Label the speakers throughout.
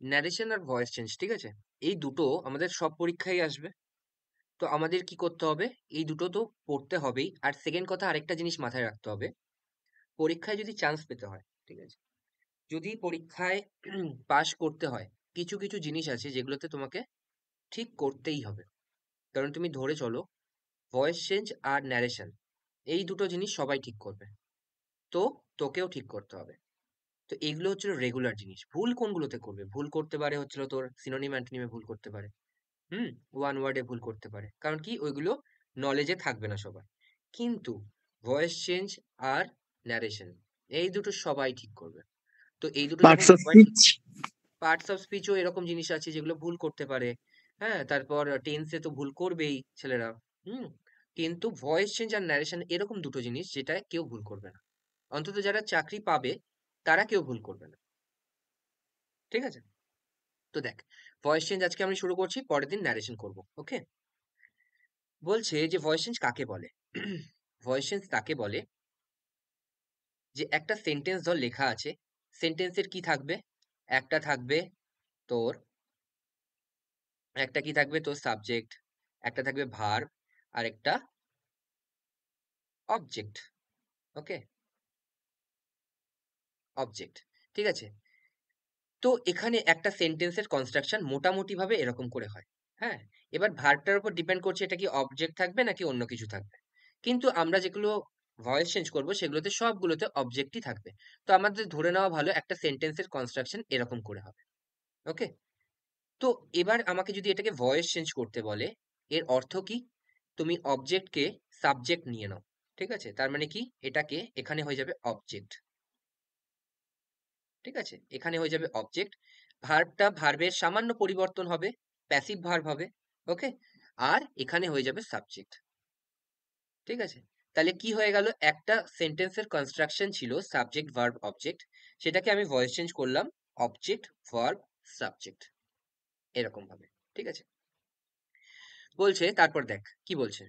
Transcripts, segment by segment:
Speaker 1: Narration আর voice change, ঠিক আছে? এই দুটো আমাদের সব পরীক্ষায় আসবে। তো আমাদের কি করতে হবে? এই দুটো তো পড়তে হবেই। আর সেকেন্ড কথা, আরেকটা জিনিস মাথায় রাখতে হবে। পরীক্ষায় যদি চান্স পেতে হয়, ঠিক আছে, যদি পরীক্ষায় পাশ করতে হয়, কিছু কিছু জিনিস আছে যেগুলোতে তোমাকে ঠিক করতেই হবে। কারণ তুমি ধরে চলো, ভয়েস চেঞ্জ আর ন্যারেশন, এই দুটো জিনিস সবাই ঠিক করবে। তো তোকেও ঠিক করতে হবে। তো এগুলো হচ্ছিল রেগুলার জিনিস। ভুল কোনগুলোতে করবে? ভুল করতে পারে হচ্ছিল তোর সিনোনিম অ্যান্টোনিমে ভুল করতে পারে, ওয়ান ওয়ার্ডে ভুল করতে পারে, কারণ কি ওইগুলো নলেজে থাকবে না সবার। কিন্তু ভয়েস চেঞ্জ আর ন্যারেশন, এই দুটো সবাই ঠিক করবে। তো এই দুটো যখন
Speaker 2: পার্টস অফ
Speaker 1: সবাই ঠিক,
Speaker 2: স্পিচ।
Speaker 1: পার্টস অফ স্পিচও এরকম জিনিস আছে যেগুলো ভুল করতে পারে। হ্যাঁ, তারপর টেন্সে তো ভুল করবেই ছেলেরা। হুম কিন্তু ভয়েস চেঞ্জ আর ন্যারেশন এরকম দুটো জিনিস যেটা কেউ ভুল করবে না। অন্তত যারা চাকরি পাবে তারা কেউ ভুল করবে না। ঠিক আছে? তো দেখ, ভয়েস চেঞ্জ আজকে আমি শুরু করছি, পরের দিন ন্যারেশন করব। ওকে? বলছে যে ভয়েস চেঞ্জ কাকে বলে? ভয়েস চেঞ্জ তাকে বলে যে একটা সেন্টেন্স ধর লেখা আছে, সেন্টেন্সের কি থাকবে? একটা থাকবে তোর একটা কি থাকবে তোর সাবজেক্ট, একটা থাকবে ভার্ব, আর একটা অবজেক্ট। ওকে? অবজেক্ট। ঠিক আছে? তো এখানে একটা সেন্টেন্সের কনস্ট্রাকশন মোটামুটি ভাবে এরকম করে হয়। হ্যাঁ, এবার ভার্বটার উপর ডিপেন্ড করছে এটা কি অবজেক্ট থাকবে নাকি অন্য কিছু থাকবে। কিন্তু আমরা যেগুলো ভয়েস চেঞ্জ করব সেগুলোতে সবগুলোতে অবজেক্টই থাকবে। তো আমাদের ধরে নেওয়া ভালো একটা সেন্টেন্সের কনস্ট্রাকশন এরকম করে হবে। ওকে? তো এবার আমাকে যদি এটাকে ভয়েস চেঞ্জ করতে বলে, এর অর্থ কি? তুমি অবজেক্টকে সাবজেক্ট নিয়ে নাও। ঠিক আছে? তার মানে কি, এটাকে এখানে হয়ে যাবে অবজেক্ট। ঠিক আছে? এখানে হয়ে যাবে অবজেক্ট। ভার্বটা, ভার্বের সামান্য পরিবর্তন হবে, প্যাসিভ ভার্ব হবে। ওকে? আর এখানে হয়ে যাবে সাবজেক্ট। ঠিক আছে? তাহলে কি হয়ে গেল? একটা সেন্টেন্সের কনস্ট্রাকশন ছিল সাবজেক্ট ভার্ব অবজেক্ট, সেটাকে আমি ভয়েস চেঞ্জ করলাম অবজেক্ট ভার্ব সাবজেক্ট, এরকম ভাবে। ঠিক আছে? বলছে তারপর দেখ কি বলছে।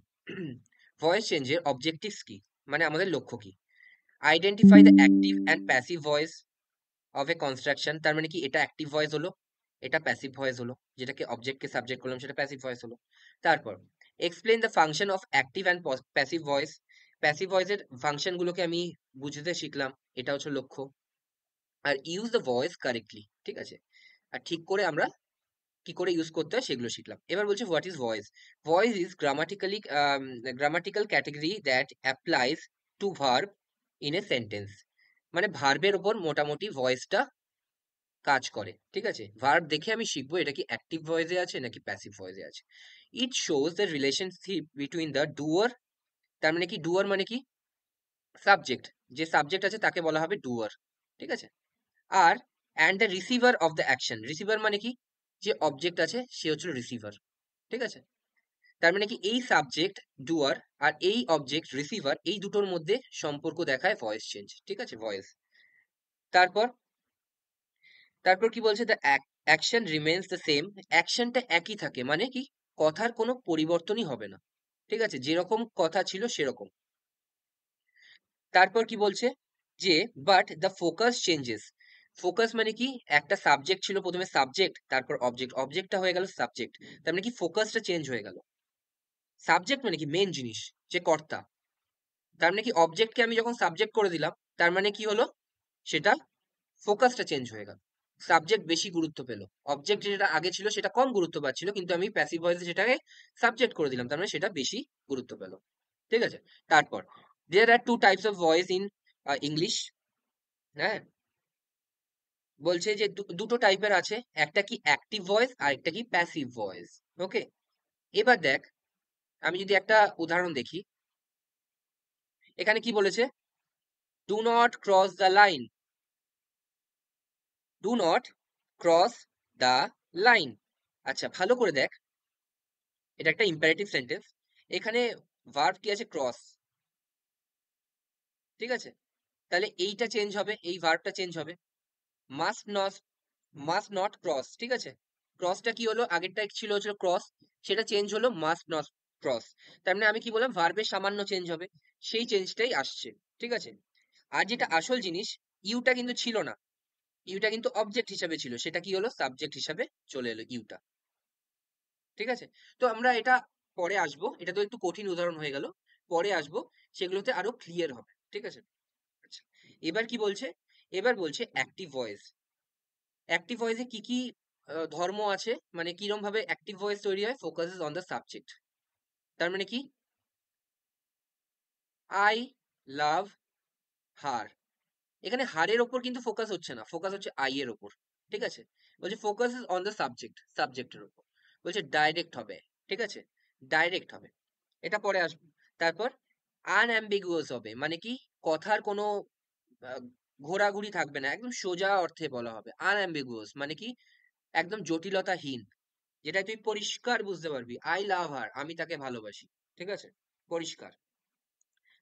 Speaker 1: ভয়েস চেঞ্জের অবজেক্টিভস কি, মানে আমাদের লক্ষ্য কি? Identify the active and passive voice of A construction. তার মানে কি, এটা অ্যাক্টিভ ভয়েস হলো, এটা প্যাসিভ ভয়েস হলো, যেটাকে অবজেক্টকে সাবজেক্ট করলাম সেটা প্যাসিভ ভয়েস হলো। তারপর explain the function of active and passive voice. Passive ভয়েসের ফাংশন গুলোকে আমি বুঝতে শিখলাম, এটা হচ্ছে লক্ষ্য। আর ইউজ দ্য ভয়েস কারেক্টলি। ঠিক আছে? আর ঠিক করে আমরা কি করে ইউজ করতে হয় সেগুলো শিখলাম। এবার বলছে what is voice. Voice is grammatical category that applies to verb in a sentence. মানে ভার্বের ওপর মোটামুটি ভয়েসটা কাজ করে। ঠিক আছে? ভার্ব দেখে আমি শিখবো এটা কি অ্যাক্টিভ ভয়েসে আছে নাকি প্যাসিভ ভয়েসে আছে। It shows the relationship between the doer. তার মানে কি, ডুয়ার মানে কি? সাবজেক্ট। যে সাবজেক্ট আছে তাকে বলা হবে ডুয়ার। ঠিক আছে? আর and the receiver of the action. Receiver মানে কি? যে অবজেক্ট আছে সে হচ্ছে রিসিভার। ঠিক আছে? তার মানে কি, এই সাবজেক্ট ডুয়ার আর এই অবজেক্ট রিসিভার, এই দুটোর মধ্যে সম্পর্ক দেখায় ভয়েস চেঞ্জ। ঠিক আছে? ভয়েস। তারপর তারপর কি বলছে? The action remains the same. অ্যাকশনটা একই থাকে, মানে কি, কথার কোনো পরিবর্তনই হবে না। ঠিক আছে? যেরকম কথা ছিল সেরকম। তারপর কি বলছে? যে but the focus changes. Focus মানে কি, একটা সাবজেক্ট ছিল, প্রথমে সাবজেক্ট তারপর অবজেক্ট, অবজেক্টটা হয়ে গেল সাবজেক্ট। তার মানে কি, ফোকাসটা চেঞ্জ হয়ে গেল। সাবজেক্ট মানে কি, মেন জিনিস, যে কর্তা। তার মানে কি, অবজেক্টকে আমি যখন সাবজেক্ট করে দিলাম, তার মানে কি হলো, সেটা ফোকাসটা চেঞ্জ হয়ে গেল। সাবজেক্ট বেশি গুরুত্ব পেল, অবজেক্ট যেটা আগে ছিল সেটা কম গুরুত্ব পাচ্ছিল, কিন্তু আমি প্যাসিভ ভয়েসে সেটাকে সাবজেক্ট করে দিলাম, তার মানে সেটা বেশি গুরুত্ব পেল। ঠিক আছে? তারপর there are two types of voice in English. হ্যাঁ, বলছে যে দুটো টাইপের আছে, একটা কি অ্যাক্টিভ ভয়েস আর একটা কি প্যাসিভ ভয়েস। ওকে? এবার দেখ, আমি যদি একটা উদাহরণ দেখি, এখানে কি বলেছে? Do not cross the line. Do not cross the line. আচ্ছা, ভালো করে দেখ, এটা একটা ইম্পারেটিভ সেন্টেন্স। এখানে ভার্ব কি আছে? ক্রস। ঠিক আছে? তাহলে এইটা চেঞ্জ হবে, এই ভার্বটা চেঞ্জ হবে। Must not, must not cross. ঠিক আছে? ক্রসটা কি হলো? আগেরটা ছিল হচ্ছে ক্রস, সেটা চেঞ্জ হলো মাস্ট নট ক্রস। তার মানে আমি কি বললাম, ভার্বের সামান্য চেঞ্জ হবে, সেই চেঞ্জটাই আসছে। ঠিক আছে? আর যেটা আসল জিনিস, ইউটা কিন্তু ছিল না। ইউটা কিন্তু অবজেক্ট হিসাবে ছিল, সেটা কি হলো, সাবজেক্ট হিসাবে চলে এলো ইউটা। ঠিক আছে, তো আমরা এটা পরে আসবো, এটা তো একটু কঠিন উদাহরণ হয়ে গেল, পরে আসবো, সেগুলোতে আরো ক্লিয়ার হবে। ঠিক আছে। আচ্ছা, এবার কি বলছে, এবার বলছে অ্যাক্টিভ ভয়েস। অ্যাক্টিভ ভয়েসে কি কি ধর্ম আছে, মানে কিরম ভাবে অ্যাক্টিভ ভয়েস তৈরি হয়, ফোকাসেস অন দ্য সাবজেক্ট। তার মানে কি, আই লাভ হার, এখানে হারের ওপর কিন্তু ফোকাস হচ্ছে না, ফোকাস হচ্ছে আই এর ওপর। ঠিক আছে, বলছে focus is on the subject, সাবজেক্টের ওপর। বলছে ডাইরেক্ট হবে। ঠিক আছে, ডাইরেক্ট হবে, এটা পরে আসবে। তারপর আনঅ্যাম্বিগুয়াস হবে, মানে কি, কথার কোনো আহ, ঘোরাঘুরি থাকবে না, একদম সোজা অর্থে বলা হবে। আনঅ্যাম্বিগুয়াস মানে কি, একদম জটিলতাহীন, যেটা তুই পরিষ্কার বুঝতে পারবি, আই লাভ হার, আমি তাকে ভালোবাসি। ঠিক আছে, পরিষ্কার।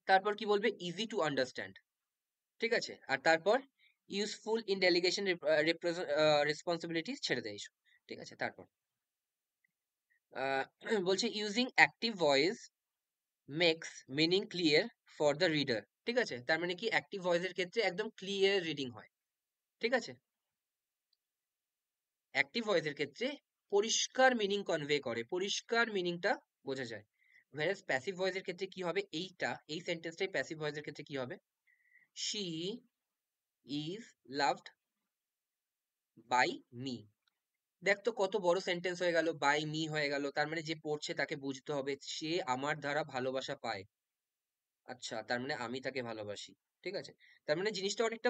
Speaker 1: তারপর কি বলবে, ইজি টু আন্ডারস্ট্যান্ড। ঠিক আছে, আর তারপর ইউজফুল ইন ডেলিগেশন রেসপন্সিবিলিটিস, ছেড়ে দেয় এইসব। ঠিক আছে, তারপর আহ, বলছে using active voice makes meaning clear for the reader. ঠিক আছে, তার মানে কি, অ্যাক্টিভ ভয়েসের ক্ষেত্রে একদম ক্লিয়ার রিডিং হয়। ঠিক আছে, অ্যাক্টিভ ভয়েসের ক্ষেত্রে পরিষ্কার মিনিং কনভে করে, পরিষ্কার মিনিংটা বোঝা যায়। whereas প্যাসিভ ভয়েসের ক্ষেত্রে কি হবে, এইটা, এই সেন্টেন্সটাই প্যাসিভ ভয়েসের ক্ষেত্রে কি হবে, she is loved by me. দেখ তো কত বড় সেন্টেন্স হয়ে গেল, বাই মি হয়ে গেল, তার মানে যে পড়ছে তাকে বুঝতে হবে সে আমার দ্বারা ভালোবাসা পায়। আচ্ছা, তার মানে আমি তাকে ভালোবাসি। ঠিক আছে, তার মানে জিনিসটা অনেকটা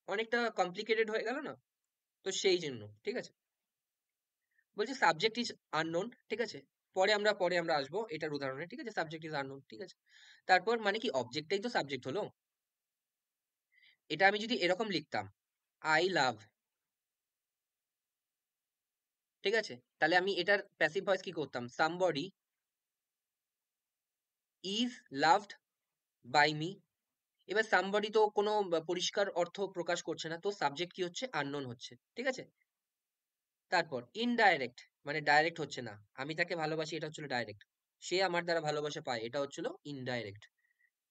Speaker 1: অনেকটা কমপ্লিকেটেড হয়ে গেল না, তো সেই জন্য। ঠিক আছে, বলছি সাবজেক্ট ইজ আননোন। ঠিক আছে, পরে আমরা আসবো এটার উদাহরণে। ঠিক আছে, সাবজেক্ট ইজ আননোন। ঠিক আছে, তারপর মানে কি, অবজেক্টটাই তো সাবজেক্ট হলো। এটা আমি যদি এরকম লিখতাম, আই লাভ, ঠিক আছে, তাহলে আমি এটার প্যাসিভ ভয়েস কি করতাম, somebody is loved by me. এবার সামবডি তো কোনো পরিষ্কার অর্থ প্রকাশ করছে না, তো সাবজেক্ট কি হচ্ছে, আননোন হচ্ছে। ঠিক আছে, তারপর ইনডাইরেক্ট, মানে ডাইরেক্ট হচ্ছে না, আমি তাকে ভালোবাসি এটা হচ্ছিল ডাইরেক্ট, সে আমার দ্বারা ভালোবাসা পায় এটা হচ্ছিল ইনডাইরেক্ট।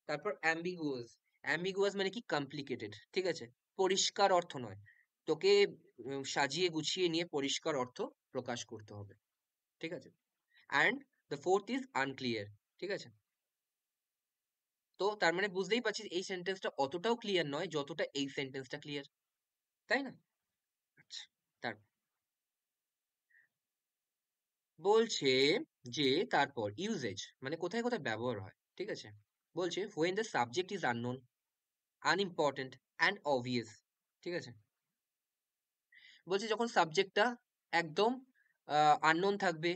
Speaker 1: তারপর অ্যাম্বিগুয়াস, অ্যাম্বিগুয়াস মানে কি, কমপ্লিকেটেড। ঠিক আছে, পরিষ্কার অর্থ নয়, তোকে সাজিয়ে গুছিয়ে নিয়ে পরিষ্কার অর্থ প্রকাশ করতে হবে। ঠিক আছে, and the fourth is unclear. ঠিক আছে, তো তার মানে বুঝতেই পারছিস এই সেন্টেন্সটা অতটাও ক্লিয়ার নয় যতটা এই সেন্টেন্সটা ক্লিয়ার, তাই না? আচ্ছা, তার বলছে যে তারপর ইউজেজ, মানে কোথায় কোথায় ব্যবহার হয়। ঠিক আছে, বলছে when the subject is unknown, unimportant and obvious। ঠিক আছে, বলছে যখন সাবজেক্টটা একদম আননোন থাকবে,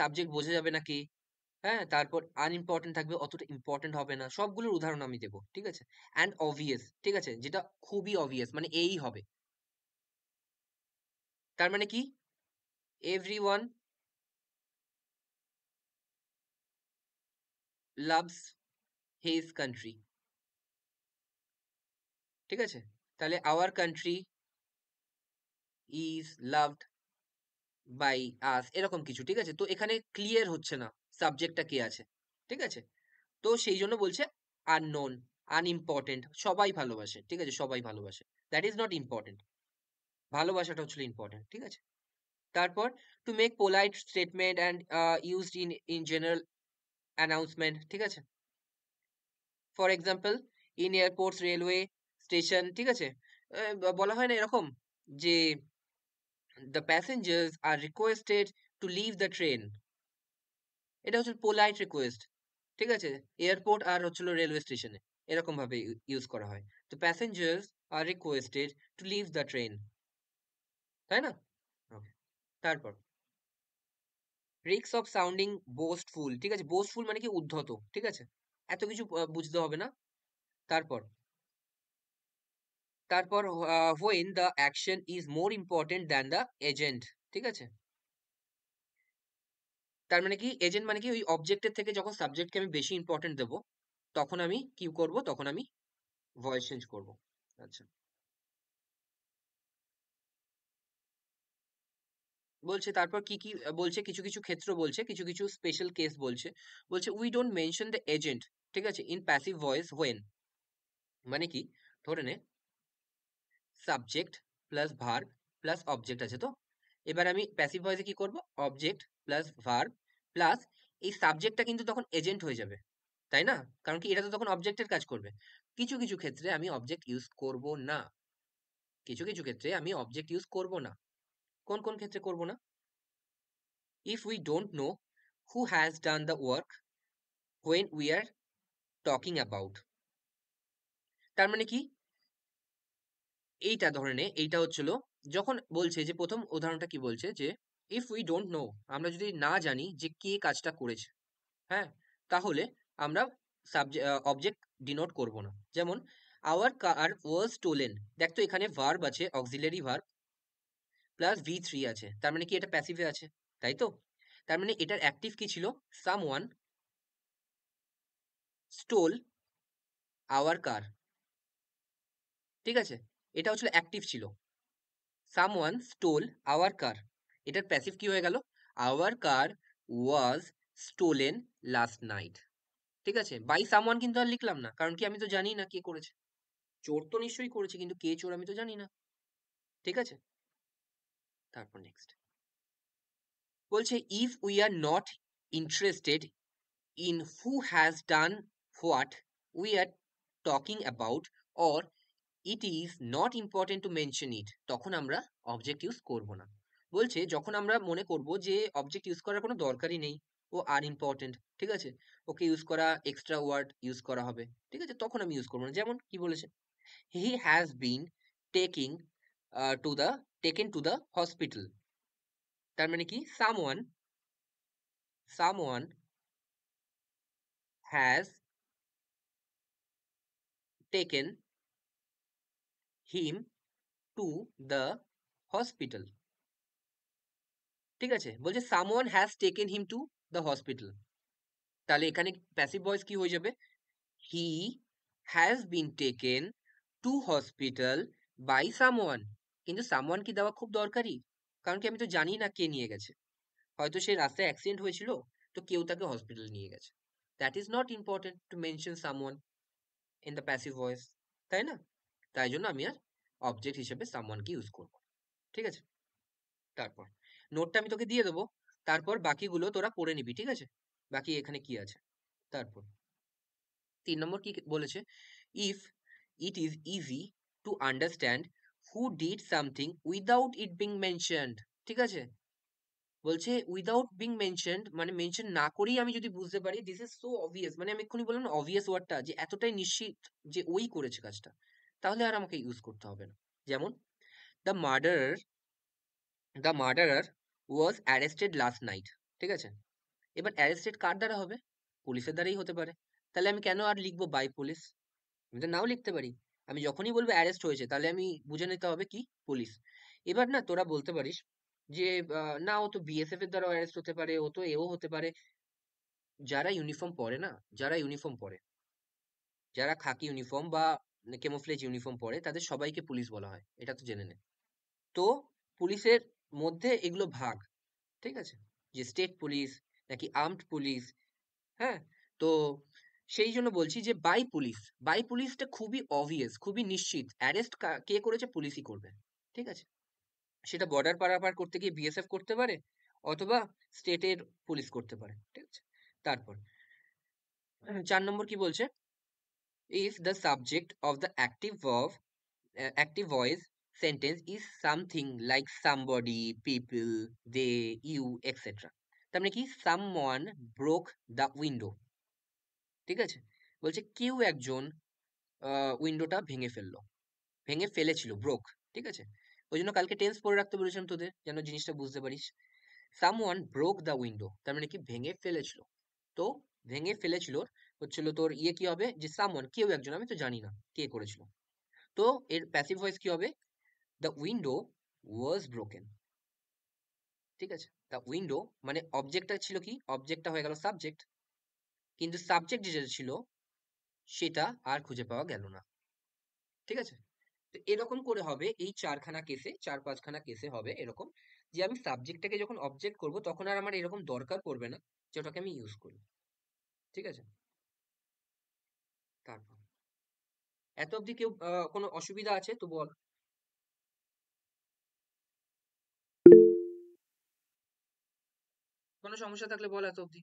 Speaker 1: সাবজেক্ট বোঝা যাবে না কে, হ্যাঁ, তারপর আনইম্পর্টেন্ট থাকবে, অতটা ইম্পর্টেন্ট হবে না, সবগুলোর উদাহরণ আমি দেবো। ঠিক আছে, অ্যান্ড অবভিয়াস, ঠিক আছে, যেটা খুবই অবভিয়াস, মানে এই হবে। তার মানে কি, এভরিওয়ান লাভস হিজ কান্ট্রি। ঠিক আছে, তাহলে our country is loved by us, এরকম কিছু। ঠিক আছে, তো এখানে ক্লিয়ার হচ্ছে না সাবজেক্টটা কে আছে। ঠিক আছে, তো সেই জন্য বলছে আননোন, আনইম্পর্টেন্ট, সবাই ভালোবাসে। ঠিক আছে, সবাই ভালোবাসে, দ্যাট ইজ নট ইম্পর্টেন্ট, ভালোবাসাটা হচ্ছিল ইম্পর্টেন্ট। ঠিক আছে, তারপর to make polite statement and used in general announcement. ঠিক আছে, for example in airports, railway station. ঠিক আছে, বলা হয় না এরকম যে the passengers are requested to leave the train, এটা হচ্ছে পোলাইট রিকোয়েস্ট। ঠিক আছে, এয়ারপোর্ট আর হচ্ছিল রেলওয়ে স্টেশনে এরকম ভাবে ইউজ করা হয়, তো passengers are requested to leave the train, তাই না? Okay. তারপর রিস্ক অফ সাউন্ডিং বোস্টফুল। ঠিক আছে, বোস্টফুল মানে কি, উদ্ধত। ঠিক আছে, এত কিছু বুঝতে হবে না। তারপর তারপর when the action is more important than the agent. ঠিক আছে, তার মানে কি, এজেন্ট মানে কি, ওই অবজেক্টের থেকে যখন সাবজেক্টকে আমি বেশি ইম্পর্টেন্ট দেবো, তখন আমি কি করব, তখন আমি ভয়েস চেঞ্জ করব। আচ্ছা, বলছে তারপর কি কি বলছে, কিছু কিছু ক্ষেত্র বলছে, কিছু কিছু স্পেশাল কেস বলছে। বলছে we don't mention the agent, ঠিক আছে, ইন প্যাসিভ ভয়েস হোয়েন, মানে কি, ধরে নে subject plus verb plus object আছে তো। এবার আমি প্যাসিভ ভয়েসে কি করব, অবজেক্ট প্লাস ভার্ব প্লাস এই সাবজেক্টটা কিন্তু তখন এজেন্ট হয়ে যাবে, তাই না? কারণ কি এটা তো তখন অবজেক্টের কাজ করবে। কিছু কিছু ক্ষেত্রে আমি অবজেক্ট ইউজ করব না, কিছু কিছু ক্ষেত্রে আমি অবজেক্ট ইউজ করব না। কোন কোন ক্ষেত্রে করব না? If we don't know who has done the work when we are talking about. তার মানে কি, এইটা ধরে নে, এইটা হচ্ছিল যখন বলছে যে প্রথম উদাহরণটা কি বলছে যে ইফ উই ডোন্ট নো, আমরা যদি না জানি যে কে কাজটা করেছে, হ্যাঁ, তাহলে আমরা অবজেক্ট ডিনোট করব না। যেমন আওয়ার কার ওয়াজ স্টোলেন, দেখ তো এখানে ভার্ব আছে, অক্সিলারি ভার্ব প্লাস V3 আছে, তার মানে কি এটা প্যাসিভে আছে, তাই তো? তার মানে এটার অ্যাক্টিভ কি ছিল, সামওয়ান স্টোল আওয়ার কার, ঠিক আছে? এটা হচ্ছে অ্যাক্টিভ ছিল, সামওয়ান স্টোল আওয়ার কার। এটার প্যাসিভ কি হয়ে গেল, our car was stolen last night. ঠিক আছে, বাই সামওয়ান কিন্তু আর লিখলাম না, কারণ কি আমি তো জানি না কে করেছে। চোর তো নিশ্চয়ই করেছে, কিন্তু কে চোর আমি তো জানি না। ঠিক আছে, তারপর নেক্সট বলছে if we are not interested in who has done what we are talking about, or it is not important to mention it, তখন আমরা অবজেক্ট ইউজ করব না। বলছে যখন আমরা মনে করব যে অবজেক্ট ইউজ করার কোনো দরকারই নেই, ও আর ইম্পর্টেন্ট, ঠিক আছে, ওকে ইউজ করা, এক্সট্রা ওয়ার্ড ইউজ করা হবে, ঠিক আছে, তখন আমি ইউজ করবো না। যেমন কি বলেছে, he has been taking to the taken to the hospital. তার মানে কি, someone has taken him to the hospital. ঠিক আছে, বলছে someone has taken him to the hospital, তাহলে এখানে প্যাসিভ ভয়েস কি হয়ে যাবে, he has been taken to hospital by someone. কিন্তু সামওয়ান কি দেওয়া খুব দরকারি, কারণ কি আমি তো জানি না কে নিয়ে গেছে, হয়তো সে রাস্তায় অ্যাক্সিডেন্ট হয়েছিল, তো কেউ তাকে হসপিটাল নিয়ে গেছে। That is not important to mention someone in the passive voice, তাই না? তাই জন্য আমি আর অবজেক্ট হিসেবে সামওয়ানকে ইউজ করব। ঠিক আছে, তারপর নোটটা আমি তোকে দিয়ে দেবো, তারপর বাকিগুলো তোরা পড়ে নিবি, ঠিক আছে? বাকি এখানে কি আছে, তারপর 3 নম্বর কি বলেছে, if it is easy to understand who did something without it being mentioned. ঠিক আছে, বলছে উইদাউট বিং মেনশনড মানে মেনশন না করেই আমি যদি বুঝতে পারি, দিস ইজ সো অবভিয়াস, মানে আমি এক্ষুনি বললাম না অবভিয়াস ওয়ার্ডটা, যে এতটাই নিশ্চিত যে ওই করেছে কাজটা, তাহলে আর আমাকে ইউজ করতে হবে না। যেমন the murderer the murderer was arrested last night. ঠিক আছে, এবার অ্যারেস্টেড কার দ্বারা হবে, পুলিশের দ্বারাই হতে পারে, তাহলে আমি কেন আর লিখবো বাই পুলিশ, আমি তো নাও লিখতে পারি। আমি যখনই বলবো অ্যারেস্ট হয়েছে, তাহলে আমি বুঝে নিতে হবে কি, পুলিশ। এবার না তোরা বলতে পারিস যে না ও তো বিএসএফ এর দ্বারা অ্যারেস্ট হতে পারে, ও তো এও হতে পারে। যারা ইউনিফর্ম পরে না, যারা ইউনিফর্ম পরে, যারা খাকি ইউনিফর্ম বা কেমোফ্লেজ ইউনিফর্ম পরে, তাদের সবাইকে পুলিশ বলা হয়, এটা তো জেনে নে। তো পুলিশের মধ্যে এগুলো ভাগ, ঠিক আছে, যে স্টেট পুলিশ নাকি আর্মড পুলিশ, হ্যাঁ। তো সেই জন্য বলছি যে বাই পুলিশটা খুবই অবভিয়াস, খুবই নিশ্চিত, অ্যারেস্ট কে করেছে, পুলিশই করবে। ঠিক আছে, সেটা বর্ডার পারাপার করতে গিয়ে বিএসএফ করতে পারে, অথবা স্টেটের পুলিশ করতে পারে। ঠিক আছে, তারপর 4 নম্বর কি বলছে, if the subject of the active voice sentence is something like somebody, people, they, you, etc. তার মানে কি, someone broke the window। ঠিক আছে, বলছে কেউ একজন উইন্ডোটা ভেঙে ফেললো, ভেঙে ফেলেছিল, ব্রোক। ঠিক আছে, ওই জন্য কালকে টেন্স পড়ে রাখতে বলেছিলাম তোদের, যেন জিনিসটা বুঝতে পারিস। সামওয়ান ব্রোক দ্য উইন্ডো, তার মানে কি, ভেঙে ফেলেছিল। তো ভেঙে ফেলেছিল হচ্ছিল তোর ইয়ে কি হবে, যে সামওয়ান কেউ একজন, আমি তো জানি না কে করেছিল। তো এর প্যাসিভ ভয়েস কি হবে, দ্য উইন্ডো ওয়াজ ব্রোকেন। ঠিক আছে, দ্য উইন্ডো মানে অবজেক্টটা ছিল কি, অবজেক্টটা হয়ে গেল সাবজেক্ট, কিন্তু সাবজেক্ট যেটা ছিল সেটা আর খুঁজে পাওয়া গেল না। ঠিক আছে, তো এরকম করে হবে, এই 4খানা কেসে, 4-5খানা কেসে হবে এরকম, যে আমি সাবজেক্টটাকে যখন অবজেক্ট করব, তখন আর আমার এরকম দরকার পড়বে না যে ওটাকে আমি ইউজ করি। ঠিক আছে, তারপর এত অবধি কেউ কোনো অসুবিধা আছে তো বল। কোনো সমস্যা থাকলে বল এত অব্দি।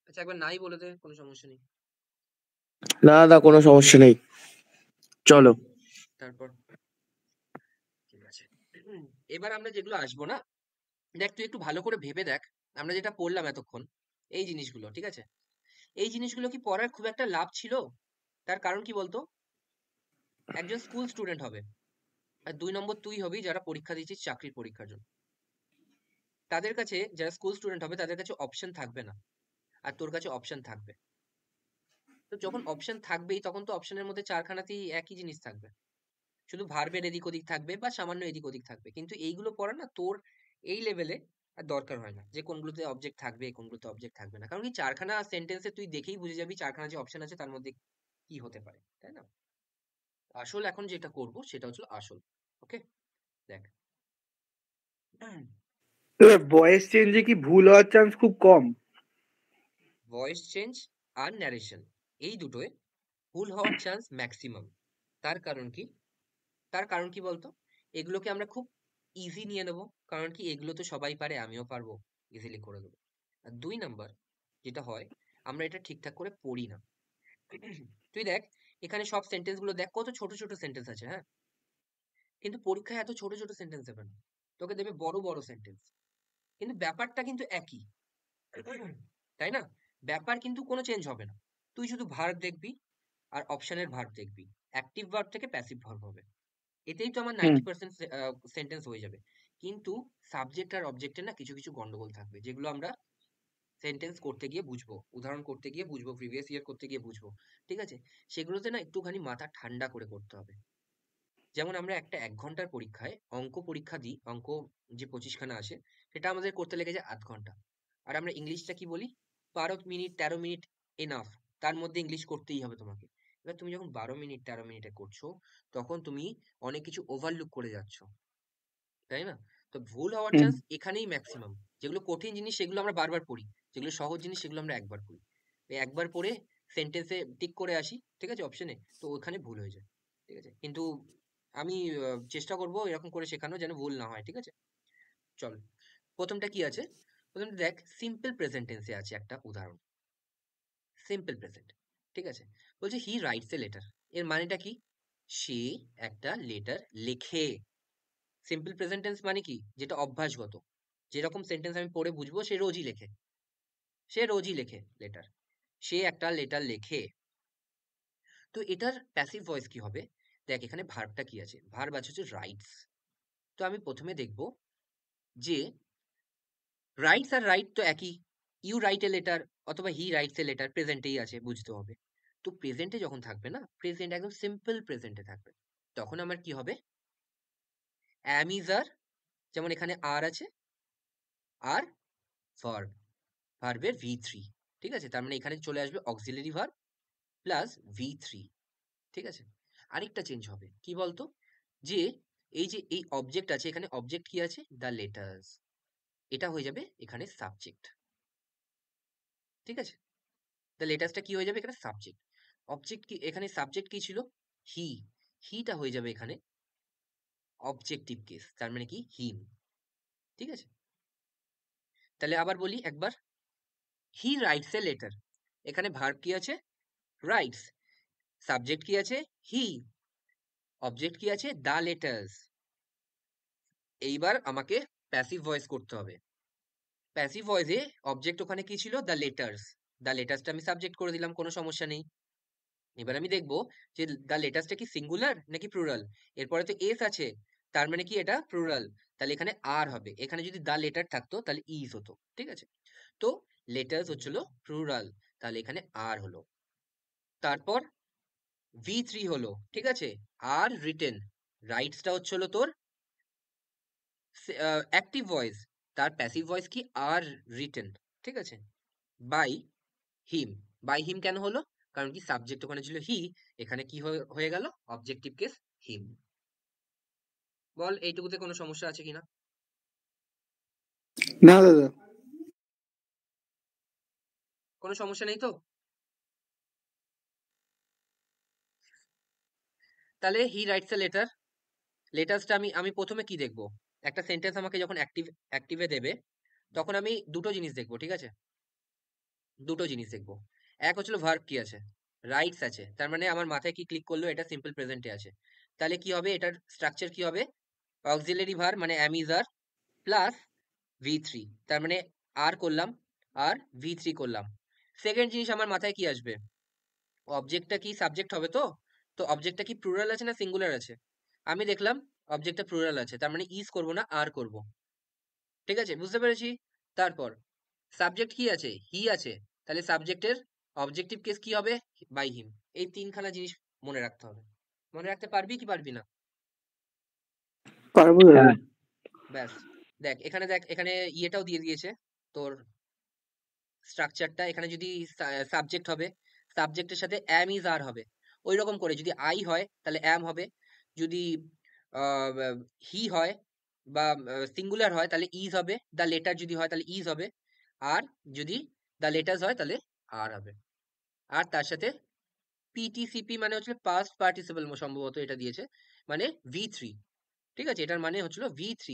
Speaker 1: আচ্ছা একবার নাই বলে দে, কোনো সমস্যা নেই।
Speaker 2: না দাদা কোনো সমস্যা নেই, চলো।
Speaker 1: তারপর ঠিক আছে। এবার আমরা যেগুলো আসবো না, দেখ তুই একটু ভালো করে ভেবে দেখ, আমরা যেটা পড়লাম এতক্ষণ, এই জিনিসগুলো ঠিক আছে, এই জিনিসগুলো কি পড়ার খুব একটা লাভ ছিল? তার কারণ কি বলতো, একজন স্কুল স্টুডেন্ট হবে, আর 2 নম্বর তুই হবি যারা পরীক্ষা দিচ্ছিস চাকরির পরীক্ষার জন্য। তাদের কাছে, যারা স্কুল স্টুডেন্ট হবে তাদের কাছে অপশন থাকবে না, আর তোর কাছে অপশন থাকবে। তো যখন অপশন থাকবেই তখন তো অপশনের মধ্যে চারখানাতেই একই জিনিস থাকবে, শুধু ভার্বের এদিক ওদিক থাকবে বা সামান্য এদিক ওদিক থাকবে, কিন্তু এইগুলো পড়া না তোর এই লেভেলে আর দরকার হয় না, যে কোনগুলোতে অবজেক্ট থাকবে কোনগুলোতে অবজেক্ট থাকবে না, কারণ কি চারখানা সেন্টেন্সে তুই দেখেই বুঝে যাবি চারখানা যে অপশন আছে তার মধ্যে কি হতে পারে, তাই না? আসল এখন যেটা করব সেটা হচ্ছে আসল। ওকে, দেখ।
Speaker 2: ভয়েস চেঞ্জে কি ভুল হওয়ার চান্স খুব কম?
Speaker 1: ভয়েস চেঞ্জ আর ন্যারেশন, এই দুটোয় ভুল হওয়ার চান্স ম্যাক্সিমাম। তার কারণ কি, তার কারণ কি বলতো, এগুলোকে আমরা খুব ইজি নিয়ে নেবো, কারণ কি এগুলো তো সবাই পারে, আমিও পারবো, ইজিলি করে দেবো। আর 2 নাম্বার যেটা হয়, আমরা এটা ঠিকঠাক করে পড়ি না। তুই দেখ, এখানে সব সেন্টেন্স গুলো দেখ, কত ছোট ছোট সেন্টেন্স আছে, হ্যাঁ, কিন্তু পরীক্ষায় এত ছোট ছোট সেন্টেন্স দেবে না, তোকে দেবে বড় বড় সেন্টেন্স, কিন্তু ব্যাপারটা কিন্তু একই, তাই না? ব্যাপার কিন্তু কোনো চেঞ্জ হবে না, তুই শুধু ভার্ব দেখবি আর অপশনের ভার্ব দেখবি, অ্যাক্টিভ ভার্ব থেকে প্যাসিভ ভার্ব হবে, এতেই তো আমার
Speaker 2: হুম
Speaker 1: 90% সেন্টেন্স হয়ে যাবে। কিন্তু সাবজেক্ট আর অবজেক্টে না কিছু কিছু গন্ডগোল থাকবে, যেগুলো আমরা সেন্টেন্স করতে গিয়ে বুঝবো, উদাহরণ করতে গিয়ে বুঝবো, প্রিভিয়াস ইয়ার করতে গিয়ে বুঝবো, ঠিক আছে? সেগুলোতে না একটুখানি মাথা ঠান্ডা করে করতে হবে। যেমন আমরা একটা 1 ঘন্টার পরীক্ষায় অঙ্ক পরীক্ষা দিই, অঙ্ক যে 25খানা আসে, সেটা আমাদের করতে লেগে যায় আধ ঘন্টা। আর আমরা ইংলিশটা কি বলি, 12 মিনিট 13 মিনিট এনাফ, তার মধ্যে ইংলিশ করতেই হবে তোমাকে। এবার তুমি যখন 12 মিনিট 13 মিনিটে করছো, তখন তুমি অনেক কিছু ওভারলুক করে যাচ্ছ, তাই না? তো ভুল হওয়ার
Speaker 2: হুম
Speaker 1: চান্স এখানেই ম্যাক্সিমাম। যেগুলো কঠিন জিনিস সেগুলো আমরা বারবার পড়ি, যেগুলো সহজ জিনিস সেগুলো আমরা একবার পড়ি, এই একবার পড়ে সেন্টেন্সে টিক করে আসি, ঠিক আছে, অপশনে, তো ওখানে ভুল হয়ে যায়, ঠিক আছে? কিন্তু আমি চেষ্টা করব এরকম করে শেখানো যেন ভুল না হয়, ঠিক আছে? চল, প্রথমটা কি আছে, প্রথমটা দেখ, সিম্পল প্রেজেন্ট টেন্সে আছে একটা উদাহরণ, সিম্পল প্রেজেন্ট, ঠিক আছে? বলছে হি রাইটস এ লেটার, এর মানেটা কি, সে একটা লেটার লেখে। সিম্পল প্রেজেন্ট টেন্স মানে কি, যেটা অভ্যাসগত, যেরকম সেন্টেন্স আমি পড়ে বুঝবো, সে রোজই লেখে, সে রোজই লেখে লেটার, সে একটা লেটার লেখে। তো এটার প্যাসিভ ভয়েস কি হবে, দেখ এখানে ভার্বটা কি আছে, ভার্ব আছে হচ্ছে রাইটস। তো আমি প্রথমে দেখব যে রাইটস আর রাইট তো একই, ইউ রাইট এ লেটার অথবা হি রাইটস এ লেটার প্রেজেন্টেই আছে, বুঝতে হবে। তো প্রেজেন্টে যখন থাকবে না, প্রেজেন্ট একদম সিম্পল প্রেজেন্টে থাকবে, তখন আমার কি হবে, অ্যাম ইজ আর, যেমন এখানে আর আছে, আর ভার্ব, ভার্বের ভি3, ঠিক আছে? তার মানে এখানে চলে আসবে অক্সিলারি ভার্ব প্লাস ভি3, ঠিক আছে? আরেকটা চেঞ্জ হবে কি বলতো, যে এই যে এই অবজেক্ট আছে, এখানে অবজেক্ট কি আছে, দ্য লেটার্স, এটা হয়ে যাবে এখানে সাবজেক্ট, ঠিক আছে? দ্য লেটার্সটা কি হয়ে যাবে এখানে সাবজেক্ট, অবজেক্ট কি, এখানে সাবজেক্ট কি ছিল, হি, হিটা হয়ে যাবে এখানে অবজেক্টিভ কেস, তার মানে কি হিম, ঠিক আছে? তাহলে আবার বলি একবার, হি রাইটস এ লেটার, এখানে ভার্ব কি আছে, রাইটস, সাবজেক্ট কি আছে, হি, অবজেক্ট কি আছে, দ্য লেটার্স। এইবার আমাকে প্যাসিভ ভয়েস করতে হবে, প্যাসিভ ভয়েসে অবজেক্ট ওখানে কি ছিল, দ্য লেটার্স, দ্য লেটার্সটা আমি সাবজেক্ট করে দিলাম, কোনো সমস্যা নেই। এবার আমি দেখবো যে দ্য লেটার্সটা কি সিঙ্গুলার নাকি প্লুরাল, এরপরে তো এস আছে, তার মানে কি এটা প্লুরাল, তাহলে এখানে আর হবে, এখানে যদি দ্য লেটার থাকতো তাহলে ইজ হতো, ঠিক আছে? তো লেটার্স হচ্ছিল প্লুরাল, তাহলে এখানে আর হলো। তারপর ভি3 হলো, ঠিক আছে, আর রিটেন, রাইটসটা হচ্ছিল তোর অ্যাক্টিভ ভয়েস, তার প্যাসিভ ভয়েস কি, আর রিটেন, ঠিক আছে, বাই হিম। বাই হিম কেন হলো, কারণ কি সাবজেক্ট ওখানে ছিল হি, এখানে কি হয়ে গেল অবজেক্টিভ কেস হিম। বল এইটুকুতে কোনো সমস্যা আছে কিনা?
Speaker 2: না দাদা।
Speaker 1: কোনো সমস্যা নেই তো? তাহলে হি রাইটস এ লেটার। লেটার্সটা আমি প্রথমে কি দেখবো, একটা সেন্টেন্স আমাকে যখন অ্যাক্টিভে দেবে তখন আমি দুটো জিনিস দেখবো, ঠিক আছে? দুটো জিনিস দেখবো। এক হচ্ছিল ভার্ব কি আছে, রাইটস আছে, তার মানে আমার মাথায় কি ক্লিক করলো, এটা সিম্পল প্রেজেন্টে আছে। তাহলে কি হবে, এটার স্ট্রাকচার কি হবে, অক্সিলারি ভার্ব মানে অ্যাম ইজ আর প্লাস V3, তার মানে আর করলাম আর V3 করলাম। সেকেন্ড জিনিস আমার মাথায় কি আসবে, অবজেক্টটা কি সাবজেক্ট হবে, তো তো অবজেক্টটা কি প্লুরাল আছে না সিঙ্গুলার আছে? আমি দেখলাম অবজেক্টটা প্লুরাল আছে, তার মানে ইজ করব না আর করব। ঠিক আছে, বুঝতে পেরেছি। তারপর সাবজেক্ট কি আছে, হি আছে, তাহলে সাবজেক্টের অবজেক্টিভ কেস কি হবে, বাই হিম। এই তিনখানা জিনিস মনে রাখতে হবে। মনে রাখতে পারবি কি পারবি না?
Speaker 2: পারবো দাদা।
Speaker 1: ব্যাস, দেখ এখানে, দেখ এখানে ইয়েটাও দিয়ে দিয়েছে তোর স্ট্রাকচারটা। এখানে যদি সাবজেক্ট হবে, সাবজেক্টের সাথে অ্যাম ইজ আর হবে, ওই রকম করে যদি আই হয় তাহলে অ্যাম হবে, যদি হি হয় বা সিঙ্গুলার হয় তাহলে ইজ হবে, দ্য লেটার যদি হয় তাহলে ইজ হবে, আর যদি দ্য লেটার্স হয় তাহলে আর হবে। আর তার সাথে পিটিসিপি মানে হচ্ছে পাস্ট পার্টিসিপল, সম্ভবত এটা দিয়েছে, মানে V3। ঠিক আছে, এটার মানে হচ্ছিল V3,